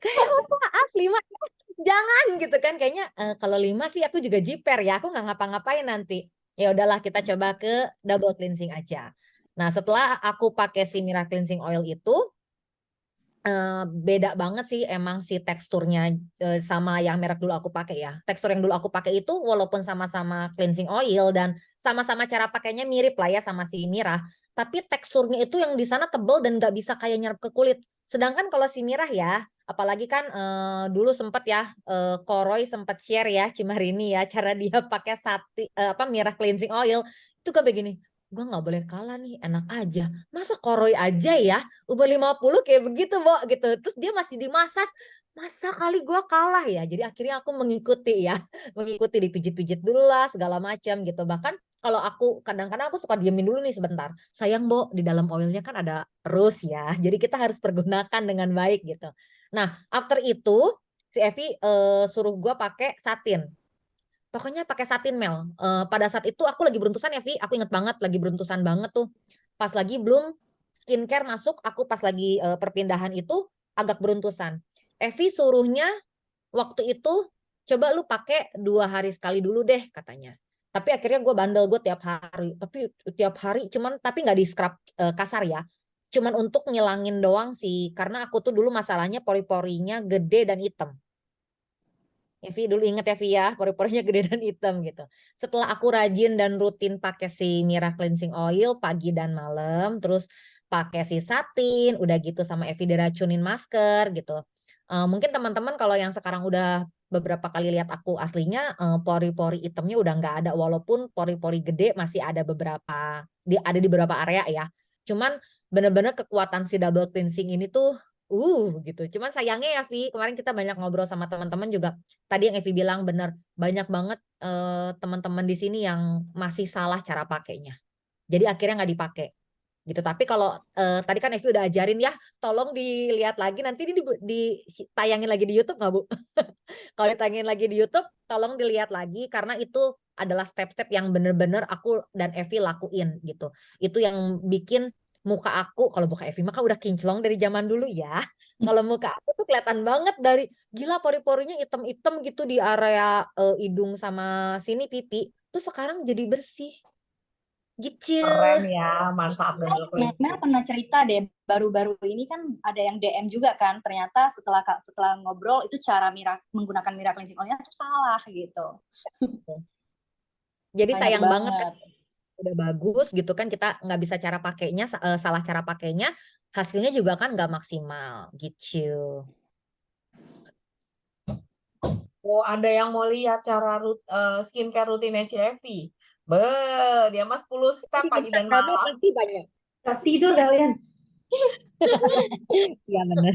Speaker 2: Kayak oh maaf 5 ya. Jangan gitu kan. Kayaknya kalau 5 sih aku juga jiper ya. Aku nggak ngapa-ngapain nanti. Ya udahlah kita coba ke double cleansing aja. Nah, setelah aku pakai si Mira Cleansing Oil itu, beda banget sih emang si teksturnya sama yang merek dulu aku pakai ya. Tekstur yang dulu aku pakai itu walaupun sama-sama cleansing oil dan sama-sama cara pakainya mirip lah ya sama si Mira, tapi teksturnya itu yang di sana tebel dan nggak bisa kayak nyerap ke kulit. Sedangkan kalau si Mira ya, apalagi kan dulu sempat ya Koroy sempat share ya Cimarini ya cara dia pakai apa Mira Cleansing Oil itu kayak begini. Gue nggak boleh kalah nih, enak aja. Masa Koroy aja ya umur 50 kayak begitu, Bo, gitu. Terus dia masih dimasas. Masa kali gua kalah ya. Jadi akhirnya aku mengikuti ya. Mengikuti dipijit-pijit dulu lah segala macam gitu. Bahkan kalau aku kadang-kadang aku suka diemin dulu nih sebentar. Sayang, Bo, di dalam oilnya kan ada rose ya. Jadi kita harus pergunakan dengan baik gitu. Nah, after itu si Evi suruh gua pakai satin. Pokoknya pakai satin Mel. Pada saat itu aku lagi beruntusan ya, Vi. Aku inget banget lagi beruntusan banget tuh. Pas lagi belum skincare masuk, aku pas lagi perpindahan itu agak beruntusan. Evi suruhnya waktu itu coba lu pakai 2 hari sekali dulu deh katanya. Tapi akhirnya gue bandel gue tiap hari. Tapi tiap hari cuman tapi nggak di scrub kasar ya. Cuman untuk ngilangin doang sih. Karena aku tuh dulu masalahnya pori-porinya gede dan hitam. Ya, Vi, dulu inget ya, Vi ya, pori-porinya gede dan hitam gitu. Setelah aku rajin dan rutin pakai si Mira Cleansing Oil pagi dan malam, terus pakai si satin, udah gitu sama Evi diracunin masker gitu. Mungkin teman-teman kalau yang sekarang udah beberapa kali lihat aku aslinya, pori-pori hitamnya udah nggak ada, walaupun pori-pori gede masih ada ada di beberapa area ya. Cuman bener-bener kekuatan si double cleansing ini tuh gitu. Cuman sayangnya ya Vi, kemarin kita banyak ngobrol sama teman-teman juga. Tadi yang Evi bilang bener, banyak banget teman-teman di sini yang masih salah cara pakainya. Jadi akhirnya nggak dipakai gitu. Tapi kalau tadi kan Evi udah ajarin ya, tolong dilihat lagi nanti ini ditayangin lagi di YouTube nggak Bu? Kalau ditayangin lagi di YouTube, tolong dilihat lagi karena itu adalah step-step yang bener-bener aku dan Evi lakuin gitu. Itu yang bikin muka aku, kalau muka Evi maka udah kinclong dari zaman dulu ya. Kalau muka aku tuh kelihatan banget dari gila pori-porinya hitam-hitam gitu di area hidung sama sini pipi. Terus sekarang jadi bersih gitu.
Speaker 1: Keren ya, manfaat double
Speaker 3: Mel
Speaker 1: cleansing.
Speaker 3: pernah cerita deh, baru-baru ini kan ada yang DM juga kan, ternyata setelah ngobrol itu cara menggunakan Mira Cleansing Oil-nya tuh salah gitu.
Speaker 2: Jadi
Speaker 3: Banyak
Speaker 2: sayang banget kan
Speaker 3: banget.
Speaker 2: udah bagus gitu kan kita nggak bisa cara pakainya salah cara pakainya hasilnya juga kan nggak maksimal gitu.
Speaker 1: Oh, ada yang mau lihat cara skincare rutinnya Cevi. Be, dia mah 10 step pagi dan
Speaker 2: Berapa
Speaker 1: malam.
Speaker 2: pasti banyak.
Speaker 3: Gak tidur kalian.
Speaker 2: Iya benar.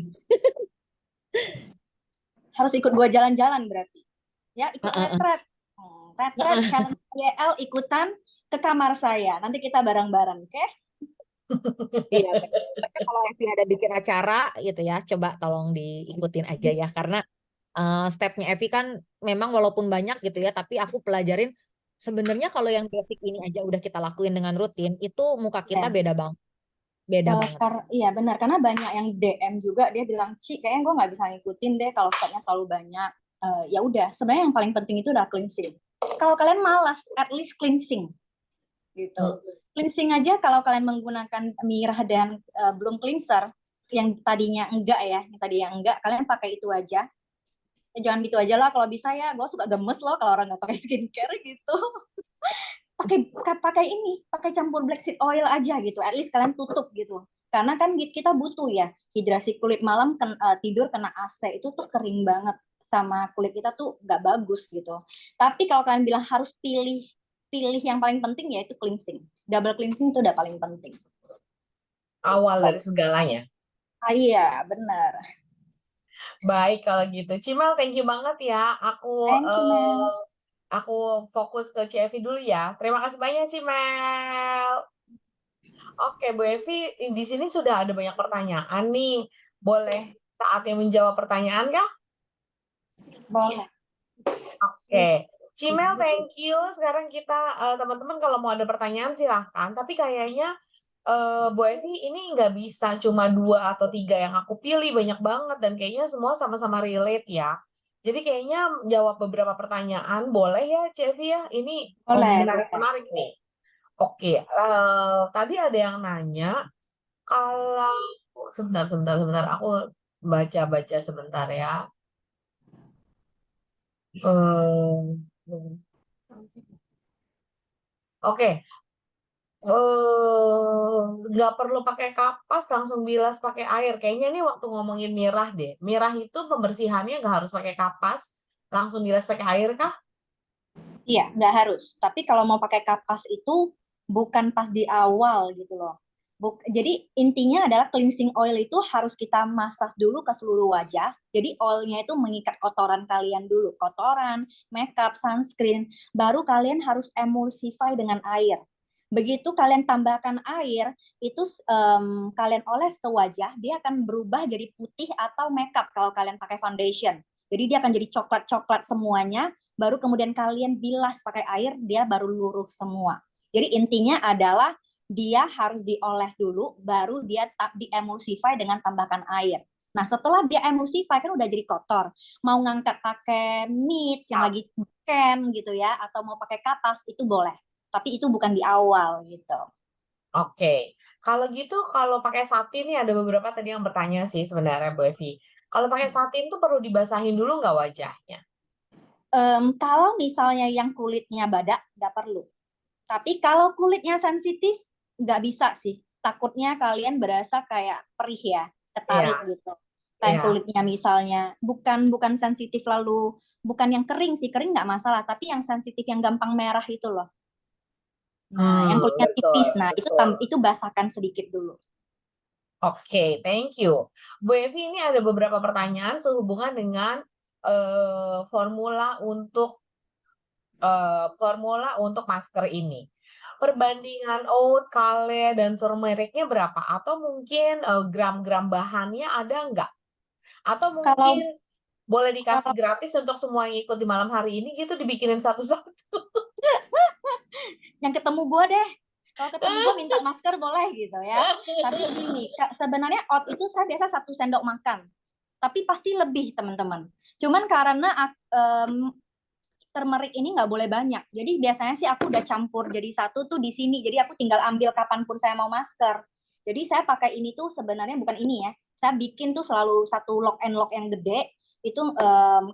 Speaker 3: Harus ikut gua jalan-jalan berarti. Ya, ikut
Speaker 2: Heeh.
Speaker 3: retret. Retret challenge YL ikutan ke kamar saya. Nanti kita bareng-bareng, oke?
Speaker 2: Iya benar. Pokoknya kalau Evi ada bikin acara gitu ya coba tolong diikutin aja ya karena stepnya Evi kan memang walaupun banyak gitu ya tapi aku pelajarin sebenarnya kalau yang basic ini aja udah kita lakuin dengan rutin itu muka kita
Speaker 3: Ya.
Speaker 2: beda banget. Beda banget.
Speaker 3: Iya benar, karena banyak yang DM juga dia bilang, Ci, kayaknya gue nggak bisa ngikutin deh kalau stepnya terlalu banyak. Ya udah, sebenarnya yang paling penting itu udah cleansing. Kalau kalian malas, at least cleansing gitu. Cleansing aja kalau kalian menggunakan mirror dan belum cleanser, yang tadinya enggak ya, yang tadinya enggak, kalian pakai itu aja. Jangan gitu aja lah, kalau bisa ya, gue suka gemes loh kalau orang nggak pakai skincare gitu. pakai ini, pakai campur black seed oil aja gitu. At least kalian tutup gitu. Karena kan kita butuh ya hidrasi kulit malam tidur kena AC itu tuh kering banget sama kulit kita tuh nggak bagus gitu. Tapi kalau kalian bilang harus pilih yang paling penting yaitu cleansing. Double cleansing itu udah paling penting.
Speaker 1: Awal
Speaker 3: Gitu.
Speaker 1: dari segalanya.
Speaker 3: Iya, benar.
Speaker 1: Baik kalau gitu. Cimal, thank you banget ya.
Speaker 3: Thank you, Mel.
Speaker 1: Aku fokus ke Ci dulu ya. Terima kasih banyak, Cimel. Oke, Bu Evi, di sini sudah ada banyak pertanyaan nih. Boleh saatnya menjawab pertanyaan kah?
Speaker 3: Boleh.
Speaker 1: Oke. Cimel, thank you. Sekarang kita, teman-teman kalau mau ada pertanyaan silahkan. Tapi kayaknya Bu Evi ini nggak bisa cuma 2 atau 3 yang aku pilih, banyak banget. Dan kayaknya semua sama-sama relate ya. Jadi kayaknya jawab beberapa pertanyaan. Boleh ya, Cevi ya? Ini
Speaker 3: Boleh, boleh.
Speaker 1: menarik-menarik nih. Oke, tadi ada yang nanya, kalau sebentar, aku baca sebentar ya. Oke, nggak perlu pakai kapas, langsung bilas pakai air. Kayaknya ini waktu ngomongin mirah deh. Mirah itu pembersihannya nggak harus pakai kapas, langsung bilas pakai air kah?
Speaker 3: Iya, nggak harus. Tapi kalau mau pakai kapas itu bukan pas di awal gitu loh. Jadi intinya adalah cleansing oil itu harus kita massage dulu ke seluruh wajah. Jadi oilnya itu mengikat kotoran kalian dulu. Kotoran, makeup, sunscreen. Baru kalian harus emulsify dengan air. Begitu kalian tambahkan air, itu kalian oles ke wajah, dia akan berubah jadi putih atau makeup kalau kalian pakai foundation. Jadi dia akan jadi coklat-coklat semuanya, baru kemudian kalian bilas pakai air, dia baru luruh semua. Jadi intinya adalah dia harus dioles dulu, baru dia diemulsify dengan tambahkan air. Nah, setelah dia emulsify kan udah jadi kotor. Mau ngangkat pakai mits yang lagi can gitu ya, atau mau pakai kapas itu boleh. Tapi itu bukan di awal gitu.
Speaker 1: Oke, kalau gitu kalau pakai satin nih ada beberapa tadi yang bertanya sih sebenarnya Bu Evi. Kalau pakai satin tuh perlu dibasahin dulu nggak wajahnya?
Speaker 3: Kalau misalnya yang kulitnya badak, nggak perlu. Tapi kalau kulitnya sensitif, nggak bisa sih. Takutnya kalian berasa kayak perih ya, ketarik
Speaker 1: Iya,
Speaker 3: gitu. Kayak
Speaker 1: iya.
Speaker 3: kulitnya misalnya bukan sensitif lalu bukan yang kering sih, kering nggak masalah. Tapi yang sensitif yang gampang merah itu loh. Nah, yang kulitnya
Speaker 1: Betul,
Speaker 3: tipis, nah
Speaker 1: betul.
Speaker 3: itu basahkan sedikit dulu.
Speaker 1: Oke, thank you. Bu Evi, ini ada beberapa pertanyaan sehubungan dengan formula untuk masker ini. Perbandingan oat, kale, dan turmericnya berapa? Atau mungkin gram-gram bahannya ada nggak? Atau
Speaker 3: Kalau
Speaker 1: mungkin boleh dikasih
Speaker 3: kalau
Speaker 1: gratis untuk semua yang ikut di malam hari ini gitu dibikinin satu-satu.
Speaker 3: yang ketemu gue deh. Kalau ketemu gue minta masker boleh gitu ya. Tapi gini, sebenarnya oat itu saya biasa 1 sendok makan. Tapi pasti lebih teman-teman. Cuman karena turmeric ini nggak boleh banyak. Jadi biasanya sih aku udah campur jadi satu tuh di sini. Jadi aku tinggal ambil kapanpun saya mau masker. Jadi saya pakai ini tuh sebenarnya bukan ini ya. Saya bikin tuh selalu satu lock and lock yang gede. Itu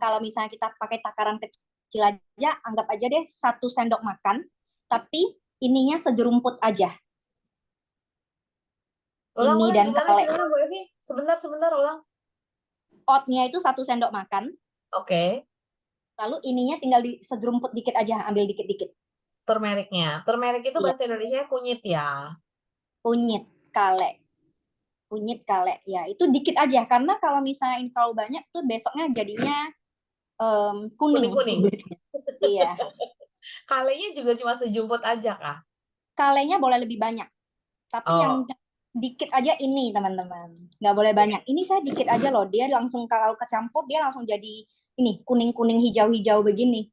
Speaker 3: kalau misalnya kita pakai takaran kecil aja, anggap aja deh 1 sendok makan. Tapi ininya sejerumput aja. Ini
Speaker 1: Ulang,
Speaker 3: dan kale.
Speaker 1: gimana Bu Evi? Sebentar, ulang.
Speaker 3: Oatnya itu 1 sendok makan.
Speaker 1: Oke,
Speaker 3: Lalu ininya tinggal sejerumput dikit aja, ambil dikit-dikit.
Speaker 1: turmericnya. Turmeric itu
Speaker 3: Iya,
Speaker 1: bahasa Indonesia kunyit ya.
Speaker 3: kunyit, kale. Kunyit kale ya itu dikit aja karena kalau misalnya ini terlalu banyak tuh besoknya jadinya kuning
Speaker 1: Kuning-kuning.
Speaker 3: kulitnya. Iya,
Speaker 1: Kalenya juga cuma sejumput aja kah?
Speaker 3: kalenya boleh lebih banyak tapi yang
Speaker 1: Oh,
Speaker 3: dikit aja ini teman-teman nggak boleh banyak. Ini saya dikit aja loh, dia langsung kalau kecampur dia langsung jadi ini kuning-kuning hijau-hijau begini.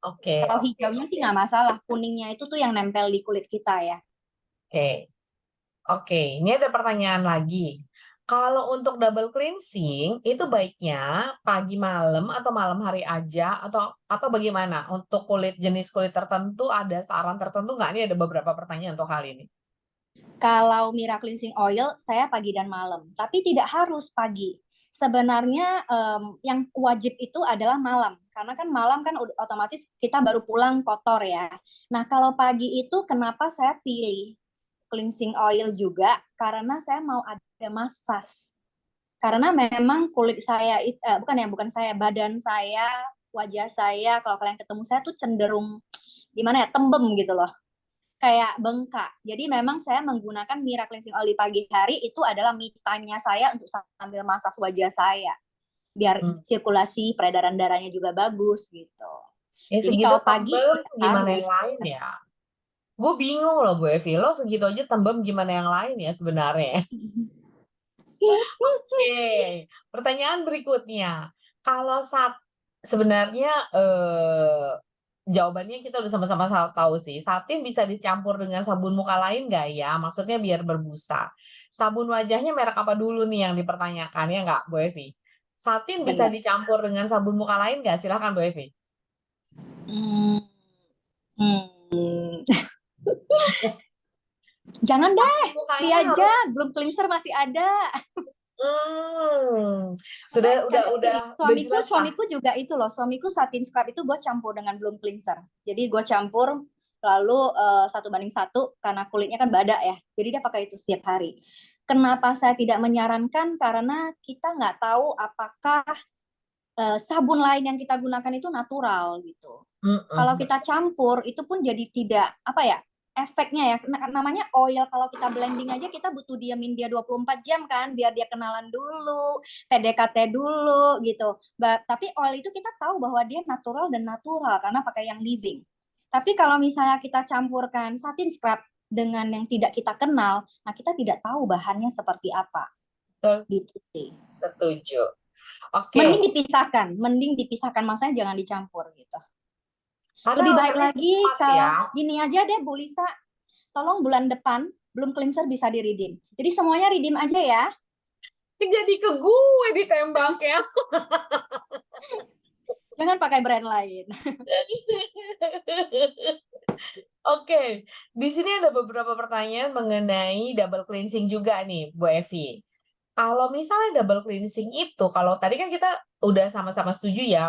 Speaker 1: oke,
Speaker 3: Kalau
Speaker 1: oke,
Speaker 3: hijaunya sih
Speaker 1: oke.
Speaker 3: nggak masalah, kuningnya itu tuh yang nempel di kulit kita ya.
Speaker 1: Oke. Oke, ini ada pertanyaan lagi. Kalau untuk double cleansing itu baiknya pagi malam atau malam hari aja atau bagaimana? Untuk jenis kulit tertentu ada saran tertentu nggak? Ini ada beberapa pertanyaan untuk hal ini.
Speaker 3: Kalau Mira Cleansing Oil, saya pagi dan malam. Tapi tidak harus pagi. Sebenarnya yang wajib itu adalah malam. Karena kan malam kan otomatis kita baru pulang kotor ya. Nah, kalau pagi itu kenapa saya pilih cleansing oil juga? Karena saya mau ada massage. Karena memang kulit saya, bukan saya, badan saya, wajah saya, kalau kalian ketemu saya tuh cenderung, gimana ya, tembem gitu loh. Kayak bengkak. Jadi memang saya menggunakan Mira Cleansing Oil di pagi hari itu adalah me time-nya saya untuk sambil massage wajah saya. Biar sirkulasi peredaran darahnya juga bagus gitu.
Speaker 1: Ya
Speaker 3: Jadi
Speaker 1: segitu
Speaker 3: kalau pagi
Speaker 1: tembem gimana
Speaker 3: harus.
Speaker 1: yang lain ya? Gue bingung loh Bu Evi, lo segitu aja tembem gimana yang lain ya sebenarnya? Oke, pertanyaan berikutnya. Kalau sebenarnya jawabannya kita udah sama-sama tahu sih. Satin bisa dicampur dengan sabun muka lain nggak ya? Maksudnya biar berbusa. Sabun wajahnya merek apa dulu nih yang dipertanyakan ya nggak, Bu Evi? Satin bisa
Speaker 3: Iya.
Speaker 1: dicampur dengan sabun muka lain nggak? Silahkan Bu Evi.
Speaker 3: Hmm. Hmm. Jangan deh,
Speaker 1: Sabun
Speaker 3: beli
Speaker 1: mukanya
Speaker 3: aja.
Speaker 1: harus
Speaker 3: Belum cleanser masih ada.
Speaker 1: sudah
Speaker 3: Karena ini,
Speaker 1: udah jelas lah.
Speaker 3: suamiku juga itu loh. Suamiku satin scrub itu gue campur dengan bloom cleanser. Jadi gue campur lalu 1:1 karena kulitnya kan badak ya. Jadi dia pakai itu setiap hari. Kenapa saya tidak menyarankan? Karena kita nggak tahu apakah sabun lain yang kita gunakan itu natural gitu. Kalau kita campur itu pun jadi tidak apa ya, efeknya ya namanya oil. Kalau kita blending aja kita butuh diamin dia 24 jam kan biar dia kenalan dulu, PDKT dulu gitu. Tapi oil itu kita tahu bahwa dia natural dan natural karena pakai yang living. Tapi kalau misalnya kita campurkan satin scrub dengan yang tidak kita kenal, nah kita tidak tahu bahannya seperti apa.
Speaker 1: Betul,
Speaker 3: Gitu sih.
Speaker 1: setuju. Oke,
Speaker 3: Mending dipisahkan, maksudnya jangan dicampur gitu.
Speaker 1: karena
Speaker 3: Lebih baik
Speaker 1: alasannya
Speaker 3: lagi
Speaker 1: cepat
Speaker 3: kalau
Speaker 1: ya.
Speaker 3: gini aja deh Bu Lisa, tolong bulan depan belum cleanser bisa di redeem. Jadi semuanya redeem aja ya.
Speaker 1: Jadi ke gue ditembak ya.
Speaker 3: Jangan pakai brand lain.
Speaker 1: Oke, di sini ada beberapa pertanyaan mengenai double cleansing juga nih, Bu Evi. Kalau misalnya double cleansing itu, kalau tadi kan kita udah sama-sama setuju ya,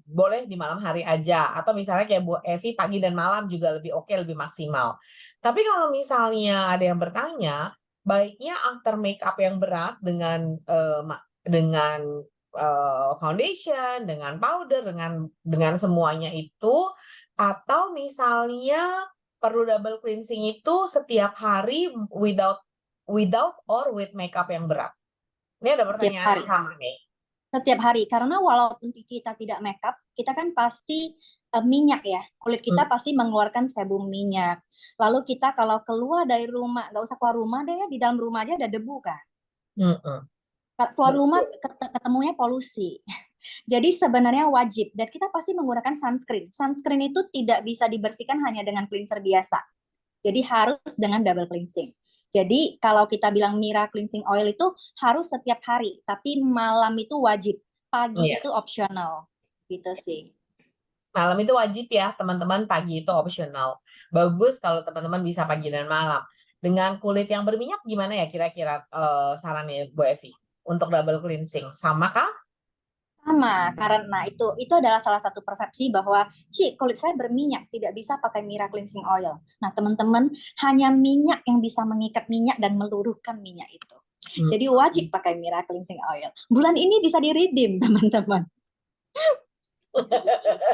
Speaker 1: boleh di malam hari aja, atau misalnya kayak Bu Evi pagi dan malam juga lebih oke, lebih maksimal. Tapi kalau misalnya ada yang bertanya, baiknya after makeup yang berat dengan foundation, dengan powder, dengan semuanya itu, atau misalnya perlu double cleansing itu setiap hari without or with makeup yang berat. Ini ada
Speaker 3: Setiap
Speaker 1: pertanyaan
Speaker 3: hari.
Speaker 1: yang sama nih.
Speaker 3: Setiap hari. Karena walaupun kita tidak makeup, kita kan pasti minyak ya. Kulit kita pasti mengeluarkan sebum minyak. Lalu kita kalau keluar dari rumah, nggak usah keluar rumah deh ya, di dalam rumah aja ada debu kan. Keluar rumah ketemunya polusi. Jadi sebenarnya wajib dan kita pasti menggunakan sunscreen. Sunscreen itu tidak bisa dibersihkan hanya dengan cleanser biasa. Jadi harus dengan double cleansing. Jadi kalau kita bilang Mira Cleansing Oil itu harus setiap hari, tapi malam itu wajib. Pagi itu optional. Gitu sih.
Speaker 1: Malam itu wajib ya, teman-teman. Pagi itu optional. Bagus kalau teman-teman bisa pagi dan malam. Dengan kulit yang berminyak gimana ya kira-kira sarannya Bu Evi untuk double cleansing? Sama kah?
Speaker 3: Sama, karena itu adalah salah satu persepsi bahwa kulit saya berminyak, tidak bisa pakai Mira Cleansing Oil. Nah, teman-teman, hanya minyak yang bisa mengikat minyak dan meluruhkan minyak itu. Jadi wajib pakai Mira Cleansing Oil. Bulan ini bisa di-redeem, teman-teman.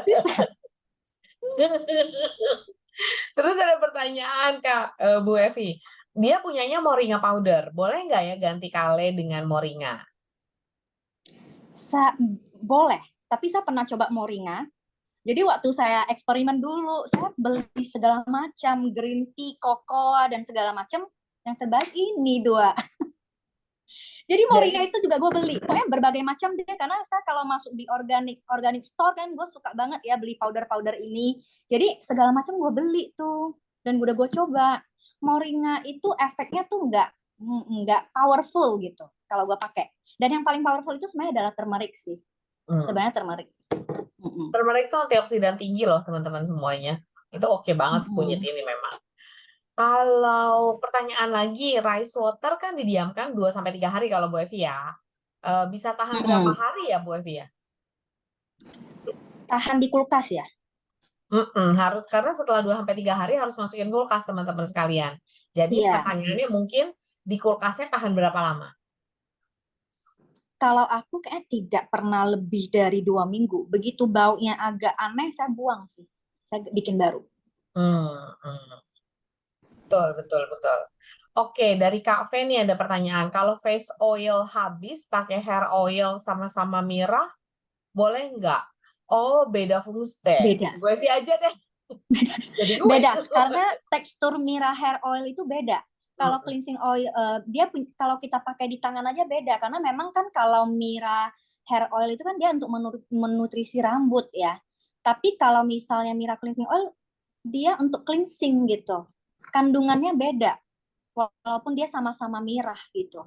Speaker 3: Bisa.
Speaker 1: Terus ada pertanyaan Kak Bu Evi. Dia punyanya moringa powder. Boleh nggak ya ganti kale dengan moringa?
Speaker 3: Boleh, tapi saya pernah coba moringa. Jadi waktu saya eksperimen dulu, saya beli segala macam, green tea, cocoa, dan segala macam. Yang terbaik ini 2. Jadi moringa itu juga gue beli. Pokoknya berbagai macam deh, karena saya kalau masuk di organic store kan, gue suka banget ya beli powder-powder ini. Jadi segala macam gue beli tuh, dan udah gue coba. Moringa itu efeknya tuh nggak powerful gitu kalau gue pakai. Dan yang paling powerful itu sebenarnya adalah turmeric sih. Sebenarnya turmeric.
Speaker 1: Turmeric itu antioksidan tinggi loh teman-teman semuanya. Itu oke banget kunyit ini memang. Kalau pertanyaan lagi, rice water kan didiamkan 2-3 hari kalau Bu Evi ya. Bisa tahan berapa hari ya Bu Evi ya?
Speaker 3: Tahan di kulkas ya?
Speaker 1: Harus, karena setelah 2-3 hari harus masukin kulkas teman-teman sekalian. Jadi
Speaker 3: Iya.
Speaker 1: pertanyaannya mungkin di kulkasnya tahan berapa lama?
Speaker 3: Kalau aku kayaknya tidak pernah lebih dari 2 minggu. Begitu baunya agak aneh, saya buang sih. Saya bikin baru.
Speaker 1: Betul. Oke, dari Kak Fe nih ada pertanyaan. Kalau face oil habis, pakai hair oil sama-sama mirah, boleh nggak? Oh, beda fungsi deh.
Speaker 3: Beda.
Speaker 1: Gue Evi aja deh. Jadi gue.
Speaker 3: Beda, karena tekstur Mira hair oil itu beda. Kalau cleansing oil, kalau kita pakai di tangan aja beda. Karena memang kan kalau Mira hair oil itu kan dia untuk menutrisi rambut ya. Tapi kalau misalnya Mira cleansing oil, dia untuk cleansing gitu. Kandungannya beda. Walaupun dia sama-sama mirah gitu.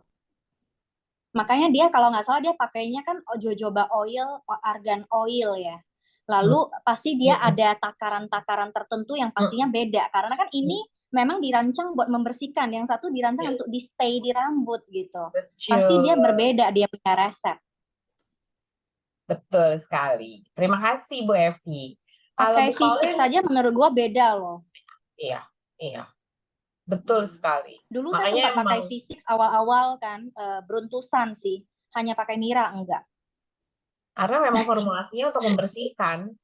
Speaker 3: Makanya dia kalau nggak salah dia pakainya kan jojoba oil, argan oil ya. Lalu pasti dia ada takaran-takaran tertentu yang pastinya beda. Karena kan ini memang dirancang buat membersihkan. Yang satu dirancang untuk di stay di rambut gitu. Pasti dia berbeda, dia punya resep.
Speaker 1: Betul sekali. Terima kasih Bu Evi.
Speaker 3: Pakai fisik saja menurut gua beda loh.
Speaker 1: Iya. Betul sekali.
Speaker 3: Dulu saya sempat pakai fisik awal-awal kan, beruntusan sih. Hanya pakai Mira, enggak.
Speaker 1: Karena memang formulasinya untuk membersihkan.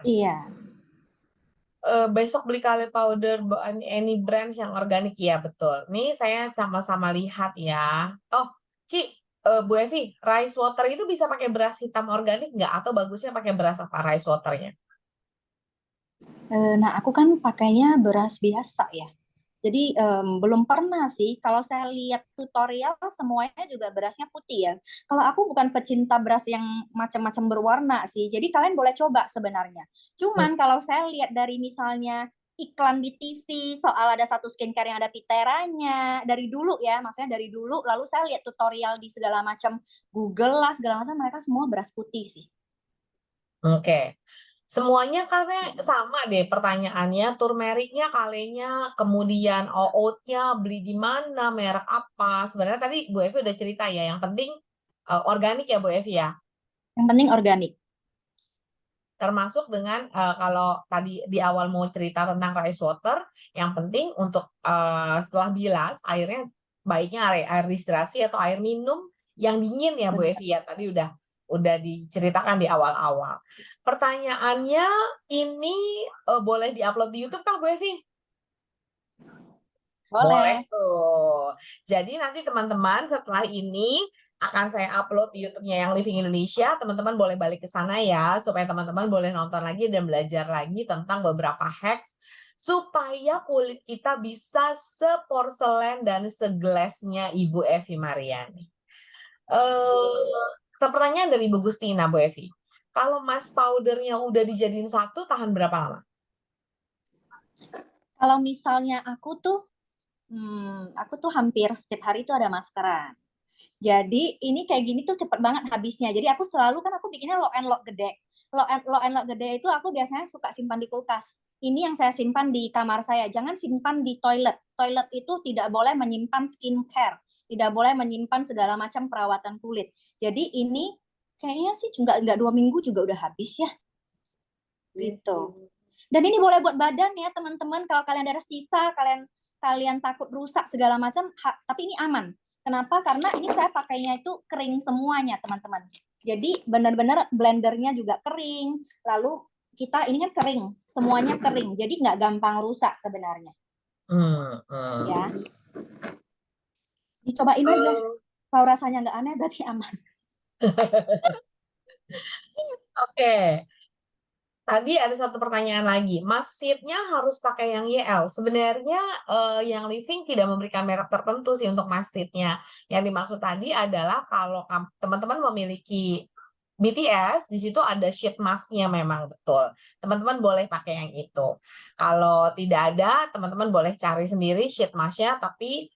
Speaker 3: Iya.
Speaker 1: Besok beli Kale powder any brands yang organik, ya betul. Nih saya sama-sama lihat ya. Oh, Ci, Bu Evi, rice water itu bisa pakai beras hitam organik nggak? Atau bagusnya pakai beras apa rice waternya?
Speaker 3: Nah, aku kan pakainya beras biasa ya. Jadi belum pernah sih. Kalau saya lihat tutorial semuanya juga berasnya putih ya. Kalau aku bukan pecinta beras yang macam-macam berwarna sih. Jadi kalian boleh coba sebenarnya. Cuman kalau saya lihat dari misalnya iklan di TV soal ada satu skincare yang ada piteranya dari dulu ya, maksudnya dari dulu. Lalu saya lihat tutorial di segala macam Google lah segala macam, mereka semua beras putih sih.
Speaker 1: Oke. Semuanya karena sama deh pertanyaannya, turmericnya, kalenya, kemudian oatnya beli di mana, merek apa. Sebenarnya tadi Bu Evi udah cerita ya, yang penting organik ya Bu Evi ya.
Speaker 3: Yang penting organik.
Speaker 1: Termasuk dengan kalau tadi di awal mau cerita tentang rice water, yang penting untuk setelah bilas airnya baiknya air distilasi atau air minum yang dingin ya Bu Evi ya. Tadi udah diceritakan di awal-awal. Pertanyaannya ini boleh diupload di YouTube kan Bu Evi? Boleh tuh. Jadi nanti teman-teman setelah ini akan saya upload di YouTube-nya yang Living Indonesia. Teman-teman boleh balik ke sana ya, supaya teman-teman boleh nonton lagi dan belajar lagi tentang beberapa hacks supaya kulit kita bisa seporselen dan segelasnya Ibu Evi Mariani. Pertanyaan dari Bu Gustina, Bu Evi. Kalau mask powdernya udah dijadiin satu, tahan berapa lama?
Speaker 3: Kalau misalnya aku tuh hampir setiap hari itu ada maskeran. Jadi ini kayak gini tuh cepet banget habisnya. Jadi aku selalu kan aku bikinnya lock and lock gede. Lock and lock gede itu aku biasanya suka simpan di kulkas. Ini yang saya simpan di kamar saya. Jangan simpan di toilet. Toilet itu tidak boleh menyimpan skincare. Tidak boleh menyimpan segala macam perawatan kulit. Jadi ini kayaknya sih nggak 2 minggu juga udah habis ya. Gitu. Dan ini boleh buat badan ya teman-teman. Kalau kalian ada sisa, kalian takut rusak segala macam, tapi ini aman. Kenapa? Karena ini saya pakainya itu kering semuanya, teman-teman. Jadi benar-benar blendernya juga kering. Lalu kita ini kan kering, semuanya kering. Jadi nggak gampang rusak sebenarnya. Ya. Dicobain aja. Kalau rasanya nggak aneh berarti aman.
Speaker 1: Oke. Tadi ada satu pertanyaan lagi, masitnya harus pakai yang YL. Sebenarnya yang Living tidak memberikan merek tertentu sih untuk masitnya. Yang dimaksud tadi adalah kalau teman-teman memiliki BTS di situ ada sheet mask-nya memang betul. Teman-teman boleh pakai yang itu. Kalau tidak ada, teman-teman boleh cari sendiri sheet mask-nya, tapi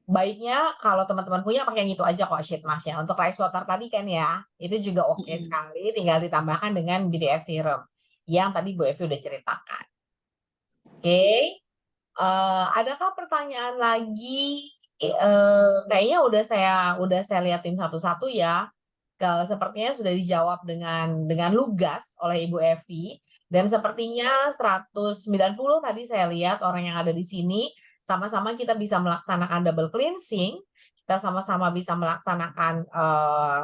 Speaker 1: baiknya kalau teman-teman punya pakai yang itu aja kok sheet mask-nya. Untuk rice water tadi kan ya, itu juga oke sekali, tinggal ditambahkan dengan BTS serum yang tadi Bu Evi udah ceritakan. Oke. Adakah pertanyaan lagi? Kayaknya udah saya liatin satu-satu ya. Sepertinya sudah dijawab dengan lugas oleh Ibu Evi, dan sepertinya 190 tadi saya lihat orang yang ada di sini sama-sama kita bisa melaksanakan double cleansing, kita sama-sama bisa melaksanakan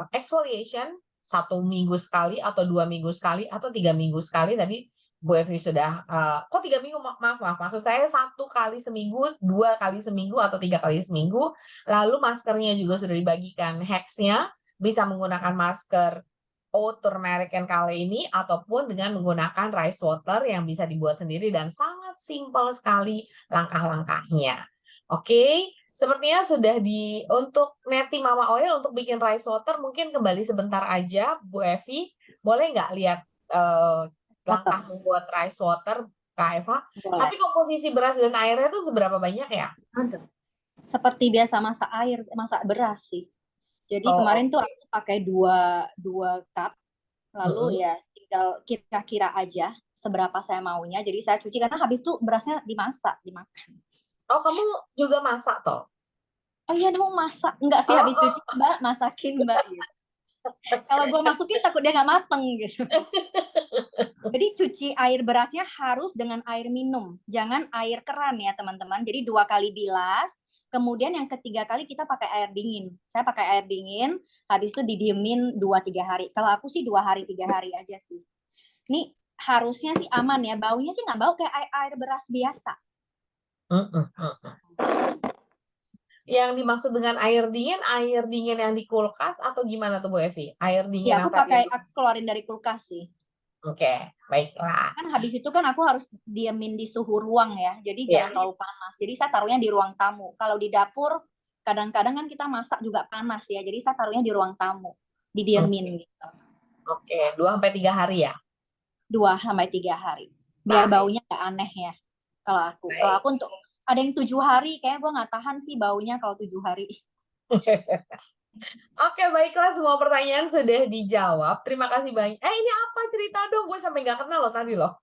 Speaker 1: exfoliation 1 minggu sekali atau 2 minggu sekali atau 3 minggu sekali. Tadi Bu Evi sudah kok 3 minggu, maaf maksud saya 1 kali seminggu, 2 kali seminggu atau 3 kali seminggu. Lalu maskernya juga sudah dibagikan hacks-nya, bisa menggunakan masker turmeric and kale ini ataupun dengan menggunakan rice water yang bisa dibuat sendiri dan sangat simpel sekali langkah-langkahnya. Oke, sepertinya sudah untuk Neti Mama Oil untuk bikin rice water mungkin kembali sebentar aja Bu Evi, boleh nggak lihat langkah membuat rice water Kak Eva?
Speaker 3: Boleh.
Speaker 1: Tapi komposisi beras dan airnya itu seberapa banyak ya?
Speaker 3: Seperti biasa masak beras sih. Jadi kemarin tuh aku pakai dua cup, lalu ya tinggal kira-kira aja seberapa saya maunya. Jadi saya cuci karena habis itu berasnya dimakan.
Speaker 1: Oh, kamu juga masak toh?
Speaker 3: Oh iya dong, masak. Enggak sih, habis cuci Mbak, masakin Mbak gitu. Kalau gue masukin takut dia nggak mateng gitu. Jadi cuci air berasnya harus dengan air minum, jangan air keran ya teman-teman. Jadi 2 kali bilas, kemudian yang ketiga kali kita pakai air dingin. Saya pakai air dingin, habis itu didiemin 2-3 hari. Kalau aku sih 2 hari 3 hari aja sih. Ini harusnya sih aman ya, baunya sih nggak bau kayak air beras biasa.
Speaker 1: Yang dimaksud dengan air dingin yang di kulkas atau gimana tuh Bu Evi? Air dingin
Speaker 3: Ya,
Speaker 1: yang
Speaker 3: aku
Speaker 1: tadi
Speaker 3: keluarin dari kulkas sih.
Speaker 1: Oke, baiklah.
Speaker 3: Kan habis itu kan aku harus diemin di suhu ruang ya, jadi jangan terlalu panas. Jadi saya taruhnya di ruang tamu. Kalau di dapur, kadang-kadang kan kita masak juga panas ya, jadi saya taruhnya di ruang tamu, didiemin gitu.
Speaker 1: Oke, 2-3 hari ya?
Speaker 3: 2-3 hari. Biar baunya nggak aneh ya. Kalau aku untuk ada yang 7 hari, kayaknya gue nggak tahan sih baunya kalau 7 hari.
Speaker 1: Oke, baiklah, semua pertanyaan sudah dijawab. Terima kasih banyak. Ini apa cerita dong? Gue sampai nggak kenal loh tadi loh.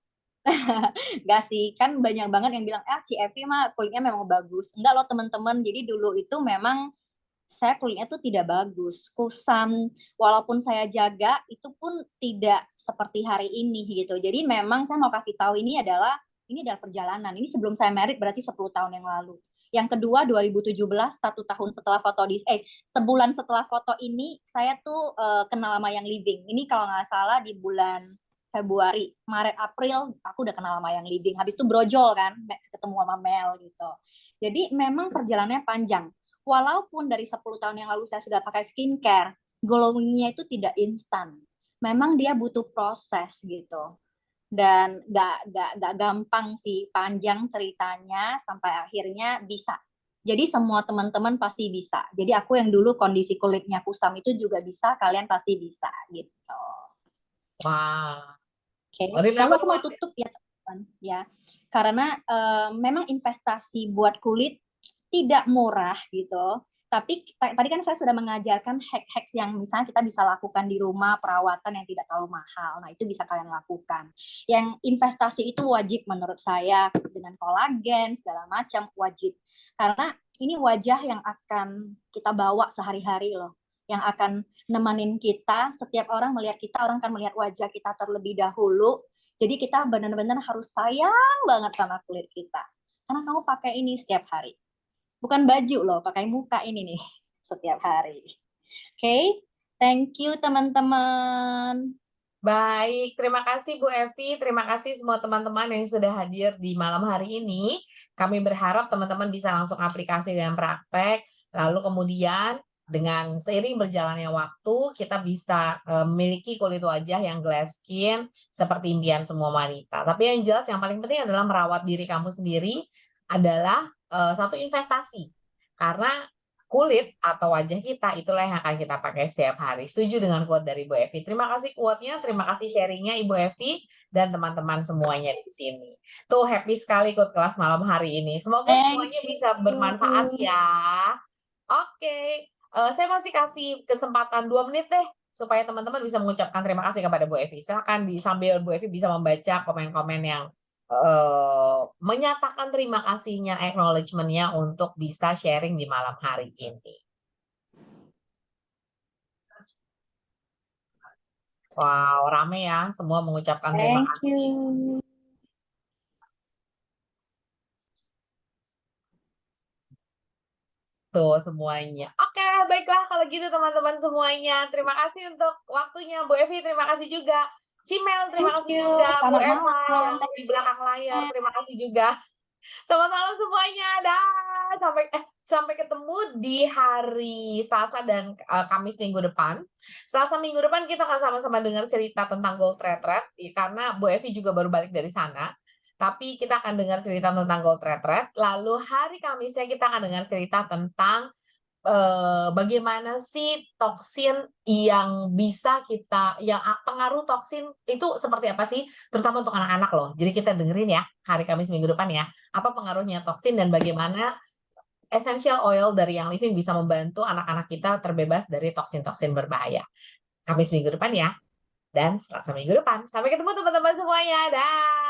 Speaker 3: Enggak sih, kan banyak banget yang bilang, Ci Evi mah kulitnya memang bagus. Enggak loh teman-teman, jadi dulu itu memang saya kulitnya tuh tidak bagus. Kusam, walaupun saya jaga, itu pun tidak seperti hari ini gitu. Jadi memang saya mau kasih tahu ini adalah perjalanan. Ini sebelum saya married berarti 10 tahun yang lalu. Yang kedua 2017, 1 tahun setelah sebulan setelah foto ini, saya tuh kenal sama Yang Living. Ini kalau nggak salah di bulan Februari, Maret, April, aku udah kenal sama Yang Living. Habis itu brojol kan, ketemu sama Mel gitu. Jadi memang perjalanannya panjang. Walaupun dari 10 tahun yang lalu saya sudah pakai skincare, glowing-nya itu tidak instan. Memang dia butuh proses gitu. Dan gak gampang sih, panjang ceritanya sampai akhirnya bisa. Jadi semua teman-teman pasti bisa. Jadi aku yang dulu kondisi kulitnya kusam itu juga bisa, kalian pasti bisa gitu.
Speaker 1: Wah.
Speaker 3: Oke, lalu aku mau tutup ya teman-teman ya. Karena memang investasi buat kulit tidak murah gitu. Tapi tadi kan saya sudah mengajarkan hack-hacks yang misalnya kita bisa lakukan di rumah, perawatan yang tidak terlalu mahal. Nah, itu bisa kalian lakukan. Yang investasi itu wajib menurut saya, dengan kolagen, segala macam wajib. Karena ini wajah yang akan kita bawa sehari-hari loh. Yang akan nemenin kita, setiap orang melihat kita, orang akan melihat wajah kita terlebih dahulu. Jadi kita benar-benar harus sayang banget sama kulit kita. Karena kamu pakai ini setiap hari. Bukan baju loh, pakai muka ini nih setiap hari. Oke, thank you teman-teman.
Speaker 1: Baik, terima kasih Bu Evi, terima kasih semua teman-teman yang sudah hadir di malam hari ini. Kami berharap teman-teman bisa langsung aplikasi dan praktek, lalu kemudian dengan seiring berjalannya waktu, kita bisa memiliki kulit wajah yang glass skin seperti impian semua wanita. Tapi yang jelas yang paling penting adalah merawat diri kamu sendiri adalah satu investasi. Karena kulit atau wajah kita, itulah yang akan kita pakai setiap hari. Setuju dengan quote dari Bu Evi. Terima kasih quote-nya, terima kasih sharingnya Ibu Evi dan teman-teman semuanya di sini. Tuh happy sekali ikut kelas malam hari ini. Semoga
Speaker 3: Thank
Speaker 1: semuanya bisa bermanfaat
Speaker 3: you.
Speaker 1: ya. Oke, saya masih kasih kesempatan 2 menit deh supaya teman-teman bisa mengucapkan terima kasih kepada Bu Evi. Silakan sambil Bu Evi bisa membaca komen-komen yang menyatakan terima kasihnya, acknowledgement-nya untuk bisa sharing di malam hari ini. Wow, rame ya, semua mengucapkan terima
Speaker 3: Thank
Speaker 1: kasih.
Speaker 3: you.
Speaker 1: Tuh semuanya. Oke, baiklah kalau gitu teman-teman semuanya. Terima kasih untuk waktunya Bu Evi, terima kasih juga. Cimel, terima
Speaker 3: Thank
Speaker 1: kasih
Speaker 3: you.
Speaker 1: juga. Bu
Speaker 3: Selamat
Speaker 1: Eva yang
Speaker 3: malam.
Speaker 1: di belakang layar, terima kasih juga. Selamat malam semuanya. Dah. Sampai ketemu di hari Selasa dan Kamis minggu depan. Selasa minggu depan kita akan sama-sama dengar cerita tentang Gold Retreat karena Bu Evi juga baru balik dari sana. Tapi kita akan dengar cerita tentang Gold Retreat. Lalu hari Kamisnya kita akan dengar cerita tentang bagaimana sih toksin yang bisa yang pengaruh toksin itu seperti apa sih, terutama untuk anak-anak loh. Jadi kita dengerin ya hari Kamis minggu depan ya, apa pengaruhnya toksin dan bagaimana essential oil dari Young Living bisa membantu anak-anak kita terbebas dari toksin-toksin berbahaya. Kamis minggu depan ya, dan Selasa minggu depan. Sampai ketemu teman-teman semuanya, dah.